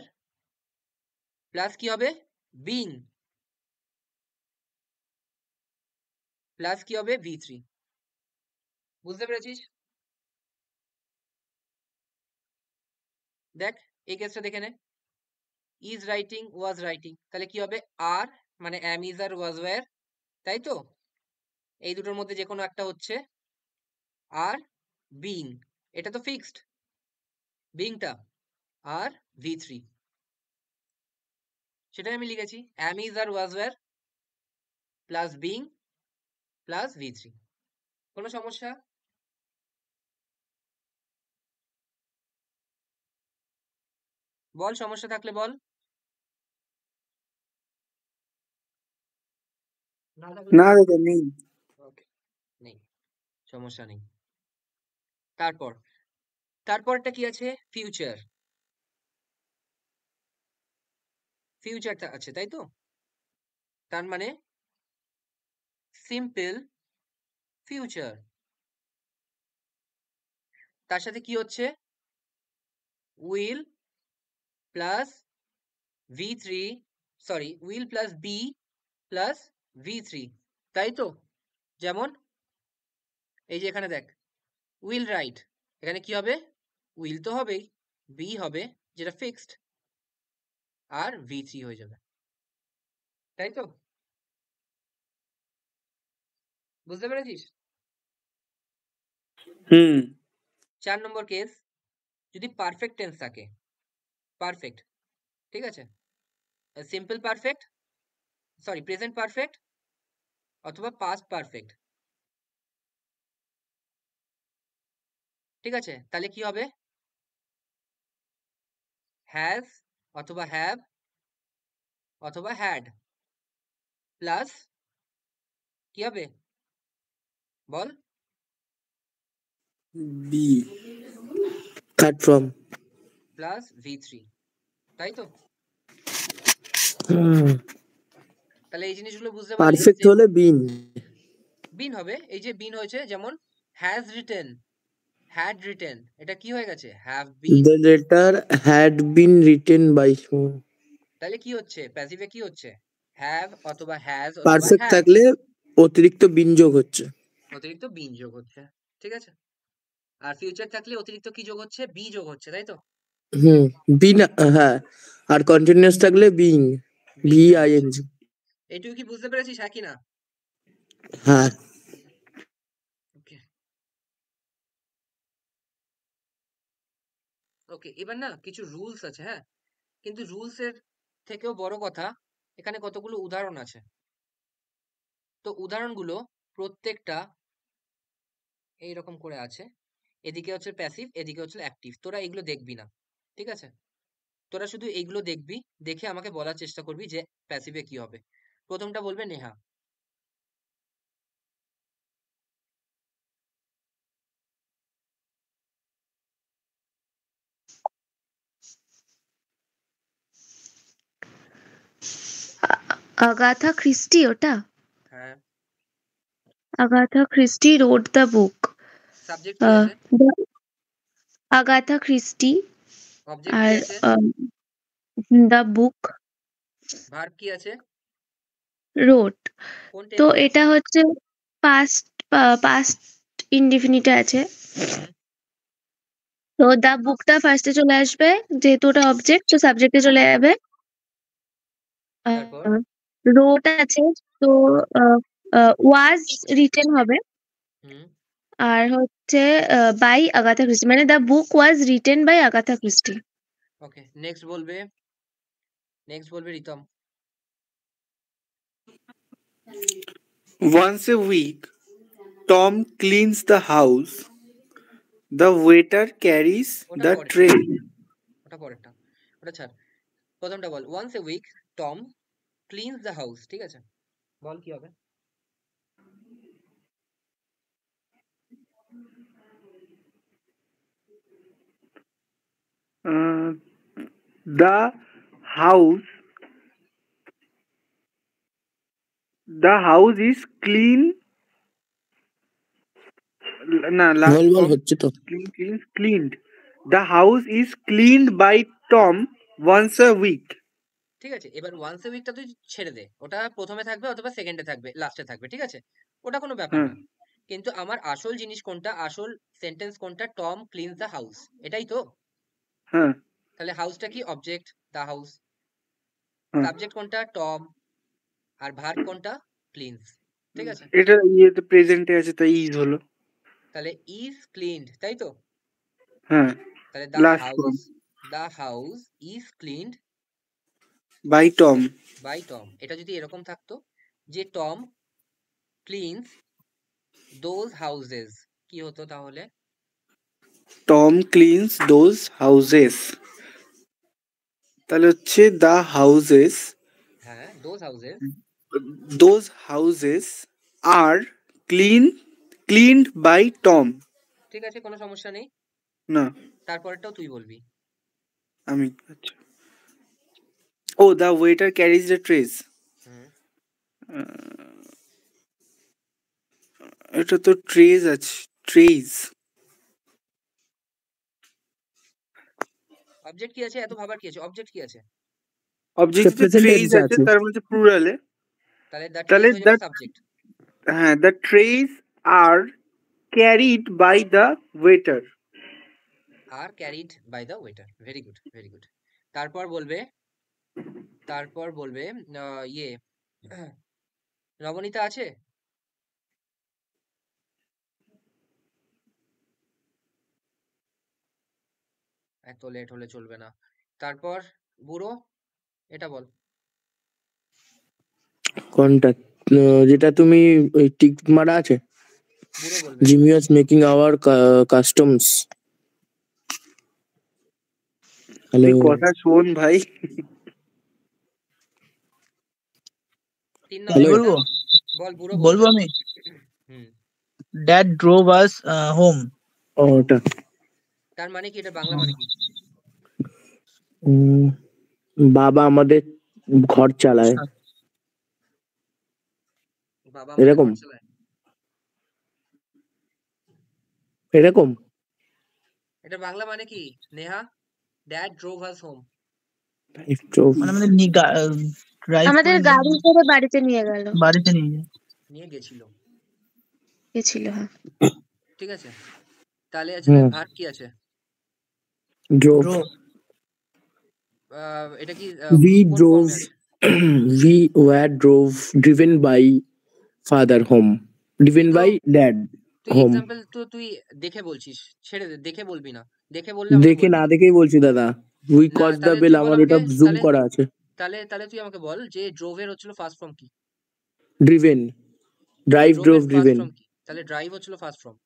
Speaker 1: plus কি হবে? বিং প্লাস কি হবে? v3। বুঝতে পেরেছিস? দেখ, এই কেসটা দেখে নে, ইজ রাইটিং, ওয়াজ রাইটিং, তাহলে কি হবে? আর মানে am, is, are, was, were, তাই তো? এই দুটোর মধ্যে যে কোনো একটা হচ্ছে, আর বিং, এটা তো ফিক্সড বিংটা, আর v3, সেটাই আমি লিখেছি, am, is, are, was, were plus being plus v3। কোনো সমস্যা? বল, সমস্যা থাকলে বল। না থাকলে
Speaker 5: না
Speaker 1: বল।
Speaker 5: দাদা নেই।
Speaker 1: ওকে, নেই, সমস্যা নেই। তারপরটা কি আছে? ফিউচার। ফিউচারটা আছে, তাই তো? তার মানে সিম্পল ফিউচার। তার সাথে কি হচ্ছে? Will plus V3, sorry, will plus be plus V3, তাই তো? যেমন এই যে এখানে দেখ, উইল রাইট, এখানে কি হবে? উইল তো হবেই, বি হবে যেটা ফিক্সড, আর V3 হয়ে যাবে, তাই তো? বুঝতে পেরেছিস?
Speaker 5: হুম
Speaker 1: 4 নম্বর কেস, যদি পারফেক্ট টেন্স থাকে, পারফেক্ট, ঠিক আছে, simple perfect, sorry present perfect অথবা পাস্ট পারফেক্ট, ঠিক আছে, তাহলে কি হবে? হ্যাজ অথবা হ্যাভ অথবা হ্যাড প্লাস কি হবে বল?
Speaker 2: Be cut from.
Speaker 1: Plus V3, তাই তো? তাহলে এই জিনিসগুলো বুঝতে পারলি
Speaker 2: পারফেক্ট
Speaker 1: যে
Speaker 2: হলে বিন।
Speaker 1: বিন হবে। এই যে বিন হয়েছে, যেমন হ্যাজ রিটেন, হ্যাড রিটেন, এটা কি হয়ে গেছে? Have been.
Speaker 2: The letter had been written by whom?
Speaker 1: তাহলে কি হচ্ছে? প্যাসিভে কি হচ্ছে? হ্যাভ অথবা হ্যাজ অথবা
Speaker 2: পারফেক্ট
Speaker 1: হ্যাড,
Speaker 2: থাকলে অতিরিক্ত বিন যোগ হচ্ছে।
Speaker 1: অতিরিক্ত বিন যোগ হচ্ছে, ঠিক আছে? আর ফিউচার থাকলে অতিরিক্ত কি যোগ হচ্ছে? বি যোগ হচ্ছে, তাই তো?
Speaker 2: হুম বিন, হ্যাঁ। আর কন্টিনিউয়াস থাকলে বিং,
Speaker 1: বিং
Speaker 2: ভি
Speaker 1: যোগ
Speaker 2: আই
Speaker 1: হচ্ছে।
Speaker 2: N G.
Speaker 1: এইটুকু কি বুঝতে পেরেছিস, হ্যাঁ কি না?
Speaker 2: হ্যাঁ
Speaker 1: ওকে, ওকে, এবার না কিছু রুলস আছে, হ্যাঁ, কিন্তু রুলস এর থেকেও বড় কথা, এখানে কতগুলো উদাহরণ আছে। তো উদাহরণগুলো প্রত্যেকটা এইরকম করে আছে, এদিকে হচ্ছে প্যাসিভ, এদিকে হচ্ছে অ্যাক্টিভ। তোরা এগুলো দেখবি না, ঠিক আছে? তোরা শুধু এইগুলো দেখবি, দেখে আমাকে বলার চেষ্টা করবি যে প্যাসিভে কি হবে। প্রথমটা বলবে নেহা।
Speaker 4: আগাথা ক্রিস্টি ওটা?
Speaker 1: হ্যাঁ।
Speaker 4: Agatha Christie wrote the book.
Speaker 1: Subject কি আছে?
Speaker 4: আগাথা ক্রিস্টি
Speaker 1: অবজেক্ট কি
Speaker 4: আর
Speaker 1: আছে?
Speaker 4: দ্য বুক
Speaker 1: ভার্ব কি আছে?
Speaker 4: রোট।
Speaker 1: কোন
Speaker 4: তো
Speaker 1: টেন্সে?
Speaker 4: এটা হচ্ছে পাস্ট, পাস্ট ইনডিফিনিটে আছে।
Speaker 1: হুম,
Speaker 4: তো দ্য বুকটা ফার্স্টে চলে আসবে, যেহেতু ওটা অবজেক্ট তো সাবজেক্টে চলে যাবে।
Speaker 1: তারপর
Speaker 4: রোট আছে, তো ওয়াজ রিটেন হবে।
Speaker 1: হুম,
Speaker 4: আর হচ্ছে বাই আগাথা ক্রিস্টি, মানে the book was written by Agatha Christie.
Speaker 1: Okay, next বলবে Ritam.
Speaker 5: Once a week, Tom cleans the house. The waiter carries
Speaker 1: ওটা
Speaker 5: the
Speaker 1: পরেরটা,
Speaker 5: tray.
Speaker 1: ওটা পরেরটা, ওটা ছাড়। প্রথমটা বল, once a week Tom cleans the house, ঠিক আছে? বল কি হবে?
Speaker 5: Uh, the house the house is clean. না last
Speaker 2: বল বল
Speaker 5: form
Speaker 2: হচ্ছে তো।
Speaker 5: cleaned. The house is cleaned by Tom once a week.
Speaker 1: ঠিক আছে, এবার ওয়ান্স এ উইকটা তুই ছেড়ে দে, ওটা প্রথমে থাকবে অথবা সেকেন্ডে থাকবে, লাস্টে থাকবে, ঠিক আছে? ওটা কোনো ব্যাপার
Speaker 5: হ্যাঁ
Speaker 1: না। কিন্তু আমার আসল জিনিস কোনটা, আসল সেন্টেন্স কোনটা? টম ক্লিনস দ্য হাউস, এটাই তো?
Speaker 5: হ্যাঁ
Speaker 1: তাহলে হাউসটা কি? Object, the house.
Speaker 5: হ্যাঁ
Speaker 1: সাবজেক্ট কোনটা? টম। আর ভার্ব কোনটা? ক্লিনস, ঠিক আছে?
Speaker 5: এটা ইয়েতে প্রেজেন্টে আছে তাই ইজ হলো।
Speaker 1: তাহলে ইজ ক্লিনড, তাই তো?
Speaker 5: হ্যাঁ
Speaker 1: তাহলে the
Speaker 5: last
Speaker 1: house,
Speaker 5: form
Speaker 1: the house is cleaned
Speaker 5: by Tom.
Speaker 1: By Tom. এটা যদি এরকম থাকতো যে টম ক্লিনস দোজ হাউসেস কি হতো তাহলে?
Speaker 5: টম ক্লিনস দোজ হাউসেস, তাহলে হচ্ছে দ্য হাউসেস,
Speaker 1: হ্যাঁ, those
Speaker 5: houses are cleaned by Tom.
Speaker 1: ঠিক আছে, কোনো সমস্যা নেই।
Speaker 5: না,
Speaker 1: তারপরটাও তুই বলবি।
Speaker 5: আমি আচ্ছা। ও the waiter carries the trays,
Speaker 1: হুম,
Speaker 5: এটা তো ট্রেস আছে, ট্রেস।
Speaker 1: অবজেক্ট কি আছে? এত ভাবার কি আছে? অবজেক্ট কি আছে?
Speaker 5: অবজেক্ট
Speaker 2: প্রেজেন্ট
Speaker 5: ট্রেস
Speaker 2: টেন্সে
Speaker 5: আছে,
Speaker 2: আছে।
Speaker 5: তার মধ্যে প্লুরালে,
Speaker 1: তাহলে দ্য
Speaker 5: তাহলে
Speaker 1: ট্রেস হয়ে যাবে সাবজেক্ট।
Speaker 5: হ্যাঁ, the trays are carried by the waiter.
Speaker 1: Are carried by the waiter. Very good, very good. তারপর বলবে ইয়ে নবনীতা আছে? এত লেট হলে চলবে না। তারপর বুড়ো, এটা বল।
Speaker 2: কোনটা? যেটা তুমি ওই টিক মারা আছে,
Speaker 1: বুড়ো বলবে।
Speaker 2: জিমিয়াস মেকিং আওয়ার কাস্টমস। হ্যালো,
Speaker 5: তুই কথা শোন ভাই।
Speaker 1: 3
Speaker 3: আমি
Speaker 1: নম্বর
Speaker 3: বলবো
Speaker 1: বল, বুড়ো
Speaker 3: বলবো
Speaker 1: বলবে।
Speaker 3: আমি
Speaker 1: হুম,
Speaker 3: ড্যাড ড্রোভ আস হোম।
Speaker 2: ওটা
Speaker 1: তার মানে কি? এটা বাংলা মানে কি?
Speaker 2: উম, বাবা আমাদের ঘর চালায়,
Speaker 1: বাবা আমাদের
Speaker 2: এরকম
Speaker 1: ঘর চালায়।
Speaker 2: এরকম।
Speaker 1: এটা বাংলা মানে কি নেহা? ড্যাড ড্রোভ আস হোম।
Speaker 3: মানে আমাদের ড্রাইভ
Speaker 4: আমাদের
Speaker 3: করে
Speaker 4: গাড়ি করে বাড়িতে নিয়ে গেল,
Speaker 3: বাড়িতে নিয়ে যায়।
Speaker 1: নিয়ে গেছিল।
Speaker 4: গেছিল। হ্যাঁ,
Speaker 1: ঠিক আছে, তাহলে আছে
Speaker 2: হুম,
Speaker 1: ভার্ব কি আছে?
Speaker 2: ড্রোভ।
Speaker 3: ড্রোভ
Speaker 1: এটা কি
Speaker 2: We
Speaker 1: কোন
Speaker 2: drove,
Speaker 1: ফর্মে আছে?
Speaker 2: we were driven by father home, driven
Speaker 1: তো
Speaker 2: by dad
Speaker 1: তুই
Speaker 2: home.
Speaker 1: এক্সাম্পল তো তুই দেখে বলছিস, ছেড়ে দে, দেখে বলবি না। দেখে বললে আমাকে
Speaker 2: দেখে
Speaker 1: বলবি।
Speaker 2: না দেখেই বলছি দাদা, উই
Speaker 1: না,
Speaker 2: কস দ্য
Speaker 1: তাহলে
Speaker 2: বেল,
Speaker 1: তুই বল
Speaker 2: আমার
Speaker 1: আমাকে।
Speaker 2: ওটা জুম
Speaker 1: তাহলে
Speaker 2: করা আছে।
Speaker 1: তাহলে তুই আমাকে বল যে ড্রোভের হচ্ছিল ফার্স্ট ফর্ম কি?
Speaker 2: ড্রিভেন, ড্রাইভ ড্রোভ
Speaker 1: ড্রোভের ফার্স্ট
Speaker 2: ড্রিভেন।
Speaker 1: ফর্ম কি? তাহলে ড্রাইভ হচ্ছিল ফার্স্ট ফর্ম।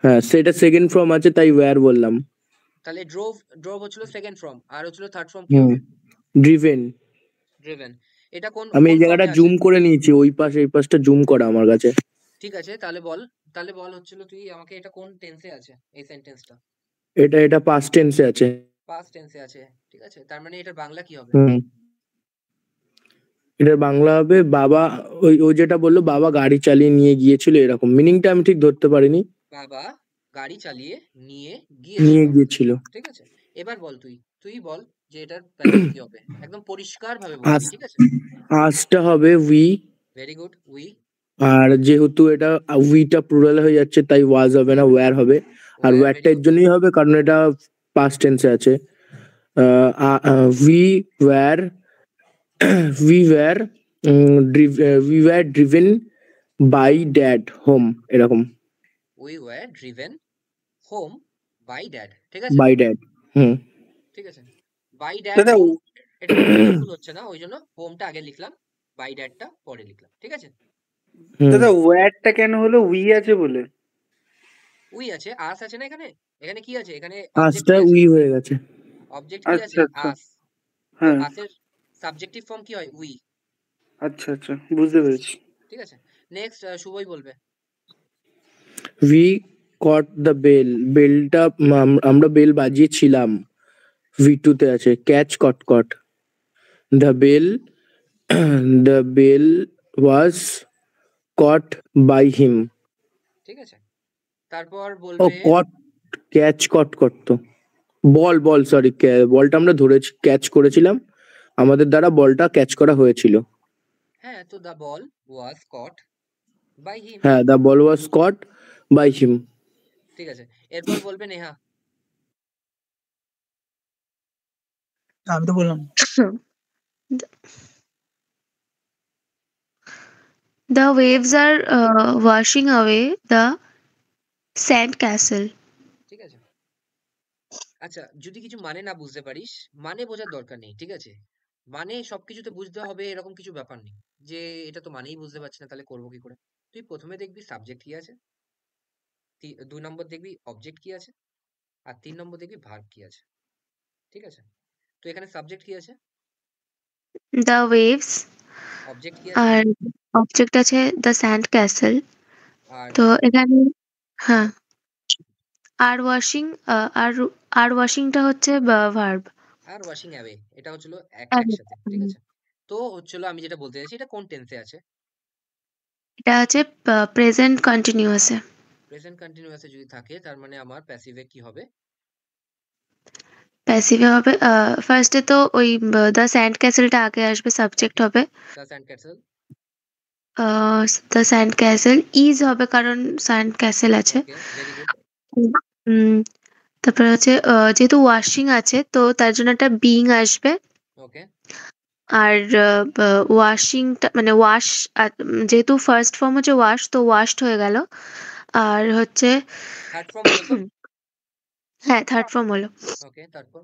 Speaker 2: হ্যাঁ, সেটা সেকেন্ড ফর্ম আছে তাই ওয়্যার বললাম।
Speaker 1: তাহলে ড্রোভ হচ্ছিল সেকেন্ড ফর্ম, আর হচ্ছিল থার্ড ফর্ম কি
Speaker 2: হুম,
Speaker 1: হবে?
Speaker 2: ড্রিভেন।
Speaker 1: ড্রিভেন। এটা কোন
Speaker 2: আমি
Speaker 1: কোন
Speaker 2: এই জায়গাটা
Speaker 1: ফর্মে আছে?
Speaker 2: জুম করে নিয়েছি, ওই পাশ এই পাশটা জুম করা আমার কাছে।
Speaker 1: ঠিক আছে, তাহলে বল হচ্ছিল তুই আমাকে এটা কোন টেন্সে আছে এই সেন্টেন্সটা?
Speaker 2: এটা পাস্ট টেন্সে আছে।
Speaker 1: পাস্ট টেন্সে আছে। ঠিক আছে, তার মানে এটার বাংলা কি হবে?
Speaker 2: হুম, এটার বাংলা হবে বাবা, ওই যেটা বললো বাবা গাড়ি চালিয়ে নিয়ে গিয়েছিল, এরকম মিনিংটা আমি ঠিক ধরতে পারিনি।
Speaker 1: বাবা গাড়ি চালিয়ে নিয়ে
Speaker 2: নিয়ে
Speaker 1: গিয়েছিল।
Speaker 2: গিয়েছিল।
Speaker 1: ঠিক আছে, এবার বল তুই বল যে এটার প্যাসিভ কি হবে, একদম পরিষ্কার ভাবে বলবি। ঠিক আছে,
Speaker 2: আজটা হবে উই,
Speaker 1: ভেরি গুড, উই।
Speaker 2: আর যেহেতু এটা উইটা প্লুরাল হয়ে যাচ্ছে তাই ওয়াজ হবে না, ওয়্যার হবে। আর
Speaker 1: ভেরি
Speaker 2: ওয়্যারটা এর
Speaker 1: গুড।
Speaker 2: জন্যই হবে কারণ এটা পাস্ট টেন্সে আছে। We were we were we were driven by dad home, এরকম।
Speaker 1: We were driven home by dad. ঠিক আছে,
Speaker 2: বাই ড্যাড। হুম,
Speaker 1: ঠিক আছে। বাই ড্যাড
Speaker 5: দাদা
Speaker 1: হোম, এটা লিখতে ভুল হচ্ছে না, ওই জন্য হোমটা আগে লিখলাম, বাই ড্যাডটা পরে লিখলাম। ঠিক আছে,
Speaker 2: হুম।
Speaker 5: দাদা ওয়্যারটা কেন হলো? উই আছে বলে।
Speaker 1: উই আছে, আস আছে না এখানে। এখানে কি আছে? এখানে অবজেক্ট
Speaker 2: আজটা
Speaker 1: কি আছে?
Speaker 2: উই হয়ে গেছে।
Speaker 1: অবজেক্ট কি আছে?
Speaker 5: আচ্ছা আচ্ছা,
Speaker 1: আস। তো
Speaker 5: হ্যাঁ,
Speaker 1: আসের সাবজেক্টিভ ফর্ম কি হয়? উই।
Speaker 5: আচ্ছা আচ্ছা, বুঝতে পেরেছি।
Speaker 1: ঠিক আছে, নেক্সট শুভই বলবে।
Speaker 2: উই কট দ্য বেল, বেলটা আমরা বেল বাজিয়েছিলাম। V2 তে আছে catch caught caught. The bell the bell was caught by him.
Speaker 1: ঠিক আছে, তারপর
Speaker 2: ও
Speaker 1: বলবে
Speaker 2: কট, ক্যাচ কট কট তো বল সরি, বলটা আমরা ধরেছি, ক্যাচ করেছিলাম, আমাদের দ্বারা বলটা ক্যাচ করা হয়েছিল।
Speaker 1: হ্যাঁ, তো the ball was caught by হিম।
Speaker 2: হ্যাঁ, the ball was caught by him.
Speaker 1: ঠিক আছে, এরপর বলবে নেহা।
Speaker 3: আমি তো বললাম
Speaker 4: The waves are washing away the sand castle.
Speaker 1: ঠিক আছে, আচ্ছা, যদি কিছু মানে না বুঝতে পারিস, মানে বোঝার দরকার নেই। ঠিক আছে, মানে সবকিছুতে বুঝতে হবে এরকম কিছু ব্যাপার নেই যে এটা তো মানেই বুঝতে পারছি না, তাহলে করবো কি করে। তুই প্রথমে দেখবি সাবজেক্ট কি আছে, 2 নম্বর দেখবি অবজেক্ট কি আছে, আর 3 নম্বর দেখবি ভার্ব কি আছে। ঠিক আছে? তো এখানে সাবজেক্ট কি আছে,
Speaker 4: দ্য ওয়েভস,
Speaker 1: অবজেক্ট কি আছে,
Speaker 4: আর অবজেক্ট আছে দ্য স্যান্ড ক্যাসেল।
Speaker 1: আর
Speaker 4: তো এখানে হ্যাঁ,
Speaker 1: আর
Speaker 4: আর ওয়াশিং, আর ওয়াশিংটা হচ্ছে ভার্ব।
Speaker 1: আর ওয়াশিং অ্যাওয়ে এটা হচ্ছিল একসাথে। ঠিক
Speaker 4: হুম।
Speaker 1: আছে? তো হচ্ছিল আমি যেটা বলতে চাইছি এটা কোন টেন্সে আছে?
Speaker 4: এটা হচ্ছে প্রেজেন্ট কন্টিনিউয়াসে।
Speaker 1: প্রেজেন্ট কন্টিনিউয়াসে যদি থাকে তার মানে আমার প্যাসিভে কি হবে?
Speaker 4: প্যাসিভে হবে ফার্স্টে তো ওই দ্য স্যান্ড ক্যাসেলটা আগে আসবে, সাবজেক্ট হবে।
Speaker 1: The sand castle.
Speaker 4: The sand castle is হবে কারণ স্যান্ড ক্যাসেল আছে।
Speaker 1: ওকে, ভেরি গুড।
Speaker 4: উম, তারপরে হচ্ছে যেহেতু ওয়াশিং আছে তো তার জন্য একটা বিং আসবে।
Speaker 1: ওকে,
Speaker 4: আর ওয়াশিংটা মানে ওয়াশ, যেহেতু ফার্স্ট ফর্ম হচ্ছে ওয়াশ তো ওয়াশড হয়ে গেল। আর হচ্ছে
Speaker 1: থার্ড ফর্ম হলো তো?
Speaker 4: হ্যাঁ, থার্ড ফর্ম হলো।
Speaker 1: ওকে, তারপর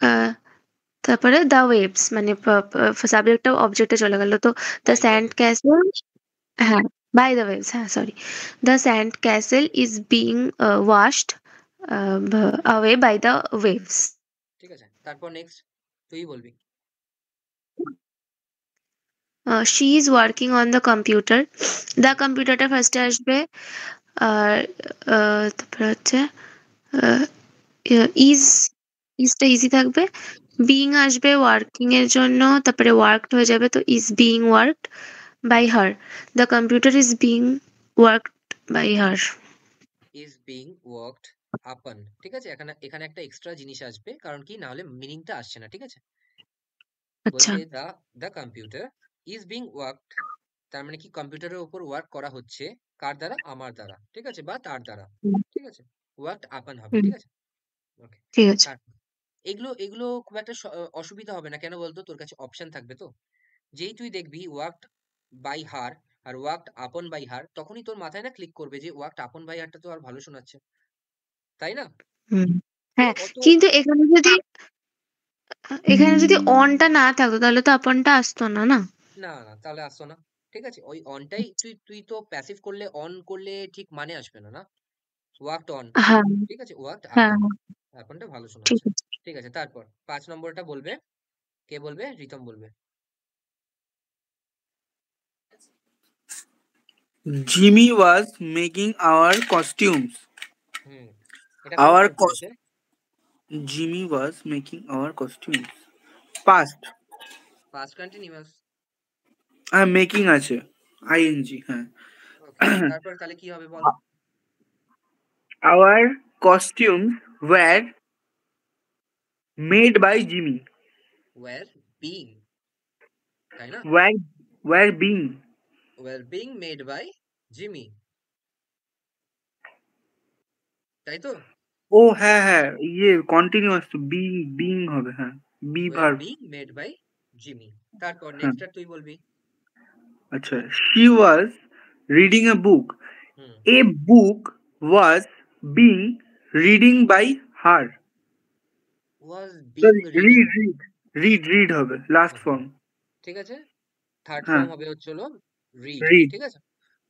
Speaker 4: আহ, তারপরে দ্য ওয়েভস মানে সাবজেক্টটা অবজেক্টে চলে গেল, তো the
Speaker 1: by the
Speaker 4: sand
Speaker 1: waves.
Speaker 4: Castle, হ্যাঁ, বাই দ্য ওয়েভস, হ্যাঁ sorry, the sand castle is being washed away by the waves.
Speaker 1: ঠিক আছে, তারপর নেক্সট তুই বলবি।
Speaker 4: She is working on the computer. The কম্পিউটারটা ফার্স্টে আসবে। আর তারপরে হচ্ছে ইজ, ইজটা ইজি থাকবে। বিং আসবে ওয়ার্কিং এর জন্য, তারপরে ওয়ার্কড হয়ে যাবে, তো is being worked by her. The computer is being worked by her.
Speaker 1: Is being worked upon. ঠিক আছে, এখানে এখানে একটা এক্সট্রা জিনিস আসবে, কারণ কি না হলে মিনিংটা আসছে না। ঠিক আছে?
Speaker 4: আচ্ছা।
Speaker 1: বলছে the computer is being worked, তার মানে কি কম্পিউটারের উপর ওয়ার্ক করা হচ্ছে, কার দ্বারা? আমার দ্বারা। ঠিক আছে, বা তার দ্বারা।
Speaker 4: হুম,
Speaker 1: ঠিক আছে, ওয়ার্কড আপন হবে।
Speaker 4: হুম,
Speaker 1: ঠিক আছে? ওকে,
Speaker 4: ঠিক আছে।
Speaker 1: তারপর এগুলো এগুলো খুব একটা অসুবিধা হবে না, কেন বলতো? তোর কাছে অপশন থাকবে তো। যেই তুই দেখবি ওয়ার্কড বাই হার আর ওয়ার্কড আপন বাই হার, তখনই তোর মাথায় না ক্লিক করবে যে ওয়ার্কড আপন বাই হারটা তো আর ভালো শোনাচ্ছে, তাই না?
Speaker 4: হুম,
Speaker 1: তো
Speaker 4: হ্যাঁ,
Speaker 1: অত
Speaker 4: কিন্তু এখানে যদি অনটা না থাকতো তাহলে তো আপনটা আসতো না, না?
Speaker 1: না না, তাহলে আসতো না। ঠিক আছে, ওই অনটাই তুই তুই তো প্যাসিভ করলে, অন করলে ঠিক মানে আসবে না, না? Worked on.
Speaker 4: হ্যাঁ,
Speaker 1: ঠিক আছে, ওয়ার্কড
Speaker 4: হ্যাঁ,
Speaker 1: আপন,
Speaker 4: হ্যাঁ,
Speaker 1: আপনটা ভালো
Speaker 4: ঠিক
Speaker 1: শোনাচ্ছে।
Speaker 4: আছে।
Speaker 1: ঠিক আছে, তারপর 5 নম্বরটা বলবে, কে বলবে? রিতম বলবে।
Speaker 5: Jimmy was making our costumes.
Speaker 1: হুম, এটা কোন
Speaker 5: Our
Speaker 1: টেন্সে আছে?
Speaker 5: Jimmy was making our costumes. Past.
Speaker 1: Past continuous.
Speaker 5: Making আছে ing, হ্যাঁ।
Speaker 1: ওকে, তারপর তাহলে কি হবে বল?
Speaker 5: Our costumes were made by Jimmy.
Speaker 1: Were being, তাই না?
Speaker 5: Were being.
Speaker 1: Were being made by Jimmy, তাই তো?
Speaker 5: ও হ্যাঁ হ্যাঁ, ইয়ে কন্টিনিউয়াস তো বিং হবে, হ্যাঁ। Be
Speaker 1: were
Speaker 5: verb.
Speaker 1: Being made by Jimmy. তারপর
Speaker 5: হ্যাঁ,
Speaker 1: নেক্সটটা তুই বলবি।
Speaker 5: আচ্ছা। She was reading a book.
Speaker 1: Hmm,
Speaker 5: A book was being reading by her.
Speaker 1: Was being
Speaker 5: Sorry,
Speaker 1: reading.
Speaker 5: read হবে লাস্ট
Speaker 1: ওকে,
Speaker 5: ফর্ম।
Speaker 1: ঠিক আছে, থার্ড
Speaker 5: হ্যাঁ,
Speaker 1: ফর্ম হবে হচ্ছে হলো রিড।
Speaker 5: read.
Speaker 1: ঠিক আছে,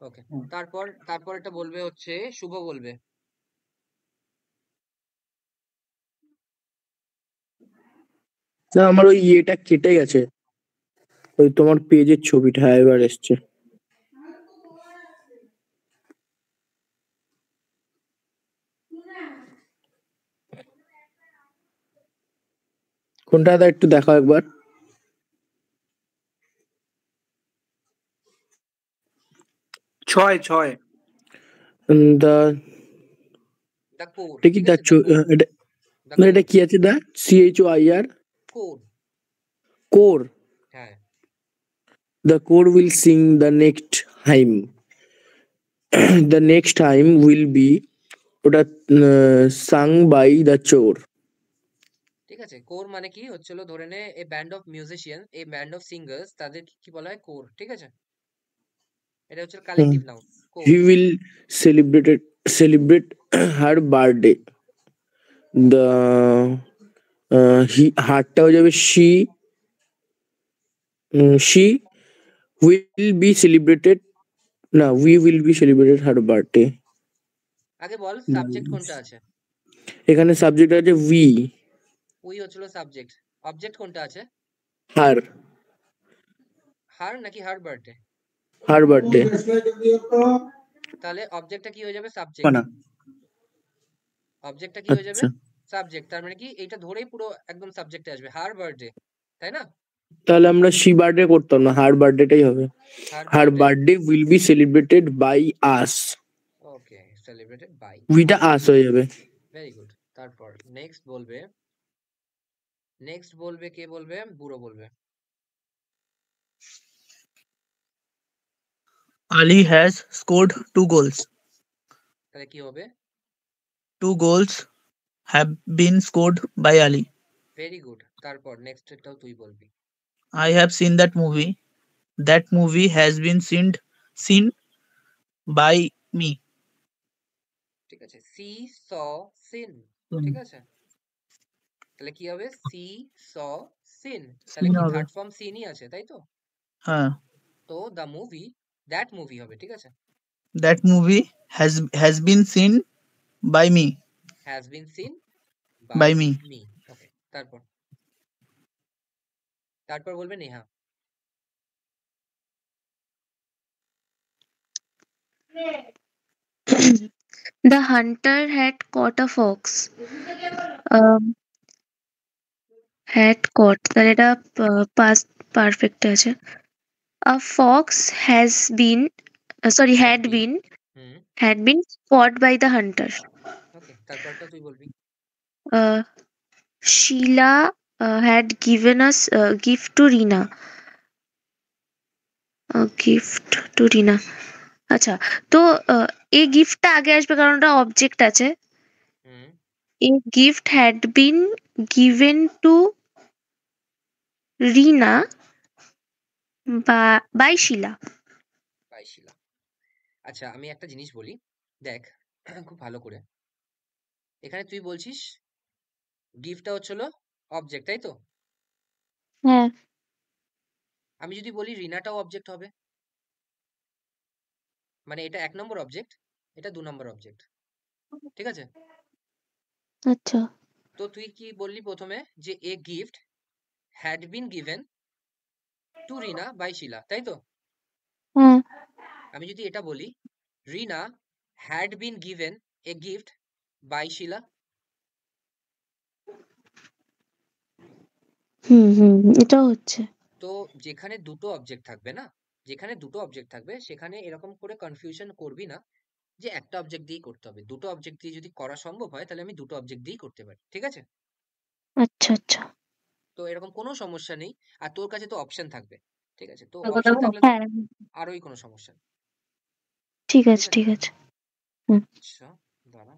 Speaker 1: ওকে। তারপর তারপর এটা বলবে হচ্ছে শুভ বলবে।
Speaker 2: না, আমার ওই ইয়েটা কেটে গেছে, ওই তোমার পেজের ছবিটা, হ্যাঁ এবার এসছে। কোনটা দাদা একটু দেখাও একবার।
Speaker 5: ছয়।
Speaker 2: দা,
Speaker 1: দ্য কোর।
Speaker 2: এটা কি
Speaker 1: ঠিক
Speaker 2: দা,
Speaker 1: আছে, দ্য কোর।
Speaker 2: এটা
Speaker 1: দ্য
Speaker 2: না,
Speaker 1: কোর,
Speaker 2: এটা কি আছে দা? CHOIR,
Speaker 1: core.
Speaker 2: কোর।
Speaker 1: হ্যাঁ,
Speaker 2: The core will sing the next hymn. The next hymn will be ওটা sung by the chore.
Speaker 1: ঠিক আছে, কোর মানে কি হচ্ছিল, ধরে নে এ ব্যান্ড অফ মিউজিশিয়ান, এই ব্যান্ড অফ সিঙ্গার্স, তাদের কি বলা হয়? কোর। ঠিক আছে, এটা হচ্ছে collective noun, core.
Speaker 2: He will celebrate her birthday. The হারটা হয়ে যাবে she will be celebrated, না we will be celebrated her birthday.
Speaker 1: আগে বল সাবজেক্ট কোনটা আছে?
Speaker 2: এখানে সাবজেক্ট আছে we,
Speaker 1: উই হচ্ছিল সাবজেক্ট, অবজেক্ট কোনটা আছে?
Speaker 2: her,
Speaker 1: হার নাকি হার বার্থডে?
Speaker 2: her birthday.
Speaker 1: তাহলে অবজেক্টটা কি হয়ে যাবে? সাবজেক্ট।
Speaker 3: না
Speaker 1: অবজেক্টটা কি হয়ে যাবে?
Speaker 3: আচ্ছা
Speaker 1: সাবজেক্ট। তার মানে কি এইটা ধরেই পুরো একদম সাবজেক্টে আসবে, হার বার্থডে, তাই না?
Speaker 2: তাহলে আমরা she birthday করতাম না, her birthday-টাই হবে।
Speaker 1: Her
Speaker 2: Her
Speaker 1: birthday,
Speaker 2: birthday will be celebrated by us.
Speaker 1: Okay, celebrated by.
Speaker 2: উইটা us হয়ে যাবে।
Speaker 1: Very good. তারপর নেক্সট বলবে কে বলবে? বুড়ো বলবে।
Speaker 3: Ali has scored 2 goals.
Speaker 1: তাহলে কি হবে?
Speaker 3: 2 goals have been scored by Ali.
Speaker 1: Very good. তারপর নেক্সট এটাও তুই বলবি।
Speaker 3: I have seen that movie. That movie has been seen by me.
Speaker 1: ঠিক আছে, সি স সিন, ঠিক আছে? তাহলে কি হবে? সি স সিন, তাহলে
Speaker 3: Seen
Speaker 1: কি
Speaker 3: হবে
Speaker 1: থার্ড ফর্ম সিনই আছে, তাই তো?
Speaker 3: হ্যাঁ
Speaker 1: তো দ্য মুভি, দ্যাট মুভি হবে, ঠিক আছে?
Speaker 3: that movie has been seen by me.
Speaker 1: Has been seen
Speaker 3: By
Speaker 1: by
Speaker 3: me.
Speaker 1: Me. Okay, তারপর বলবে Neha.
Speaker 4: The hunter had caught a fox. Had caught, তাহলে এটা past perfect আছে। A fox has been, had been caught by the hunter.
Speaker 1: ওকে, তারপরটা তুই বলবি।
Speaker 4: Uh, Sheila had given us a gift to Rina. A gift to Rina. আচ্ছা, তো এই গিফটটা আগে আসবে কারণ ওটা অবজেক্ট আছে।
Speaker 1: হুম,
Speaker 4: A gift had been given to Rina by Sheila.
Speaker 1: By Sheila. আচ্ছা, আমি একটা জিনিস বলি, দেখ খুব ভালো করে। এখানে তুই বলছিস গিফটটা হচ্ছিল অবজেক্ট, তাই তো?
Speaker 4: হ্যাঁ,
Speaker 1: আমি যদি বলি রিনাটাও অবজেক্ট হবে, মানে এটা 1 নম্বর অবজেক্ট, এটা 2 নম্বর অবজেক্ট, ঠিক আছে?
Speaker 4: আচ্ছা।
Speaker 1: তো তুই কি বললি প্রথমে? যে a gift had been given to Rina by Sheila, তাই তো?
Speaker 4: হ্যাঁ,
Speaker 1: আমি যদি এটা বলি Rina had been given a gift by Sheila,
Speaker 4: এটাও হচ্ছে।
Speaker 1: তো যেখানে দুটো অবজেক্ট থাকবে না, সেখানে এরকম করে কনফিউশন করবি না যে একটা অবজেক্ট দিয়েই করতে হবে। দুটো অবজেক্ট দিয়ে যদি করা সম্ভব হয় তাহলে আমি দুটো অবজেক্ট দিয়েই করতে পারি, ঠিক আছে?
Speaker 4: আচ্ছা আচ্ছা।
Speaker 1: তো এরকম কোনো সমস্যা নেই। আর তোর কাছে তো অপশন থাকবে, ঠিক আছে? তো অপশন থাকলে তো
Speaker 4: হ্যাঁ,
Speaker 1: আরোই কোনো সমস্যা নেই,
Speaker 4: ঠিক
Speaker 1: ঠিক
Speaker 4: আছে
Speaker 1: আছে?
Speaker 4: ঠিক আছে। হুম।
Speaker 1: আচ্ছা, দাঁড়া।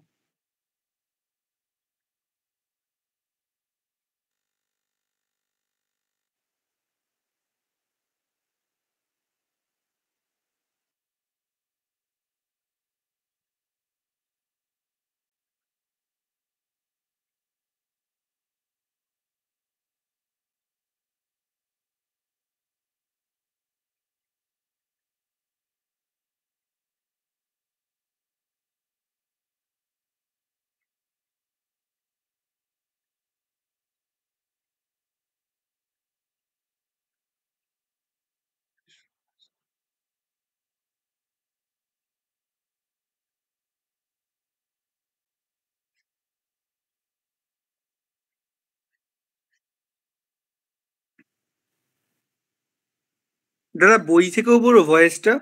Speaker 5: দাদা বই থেকেও পড়ো ভয়েসটা?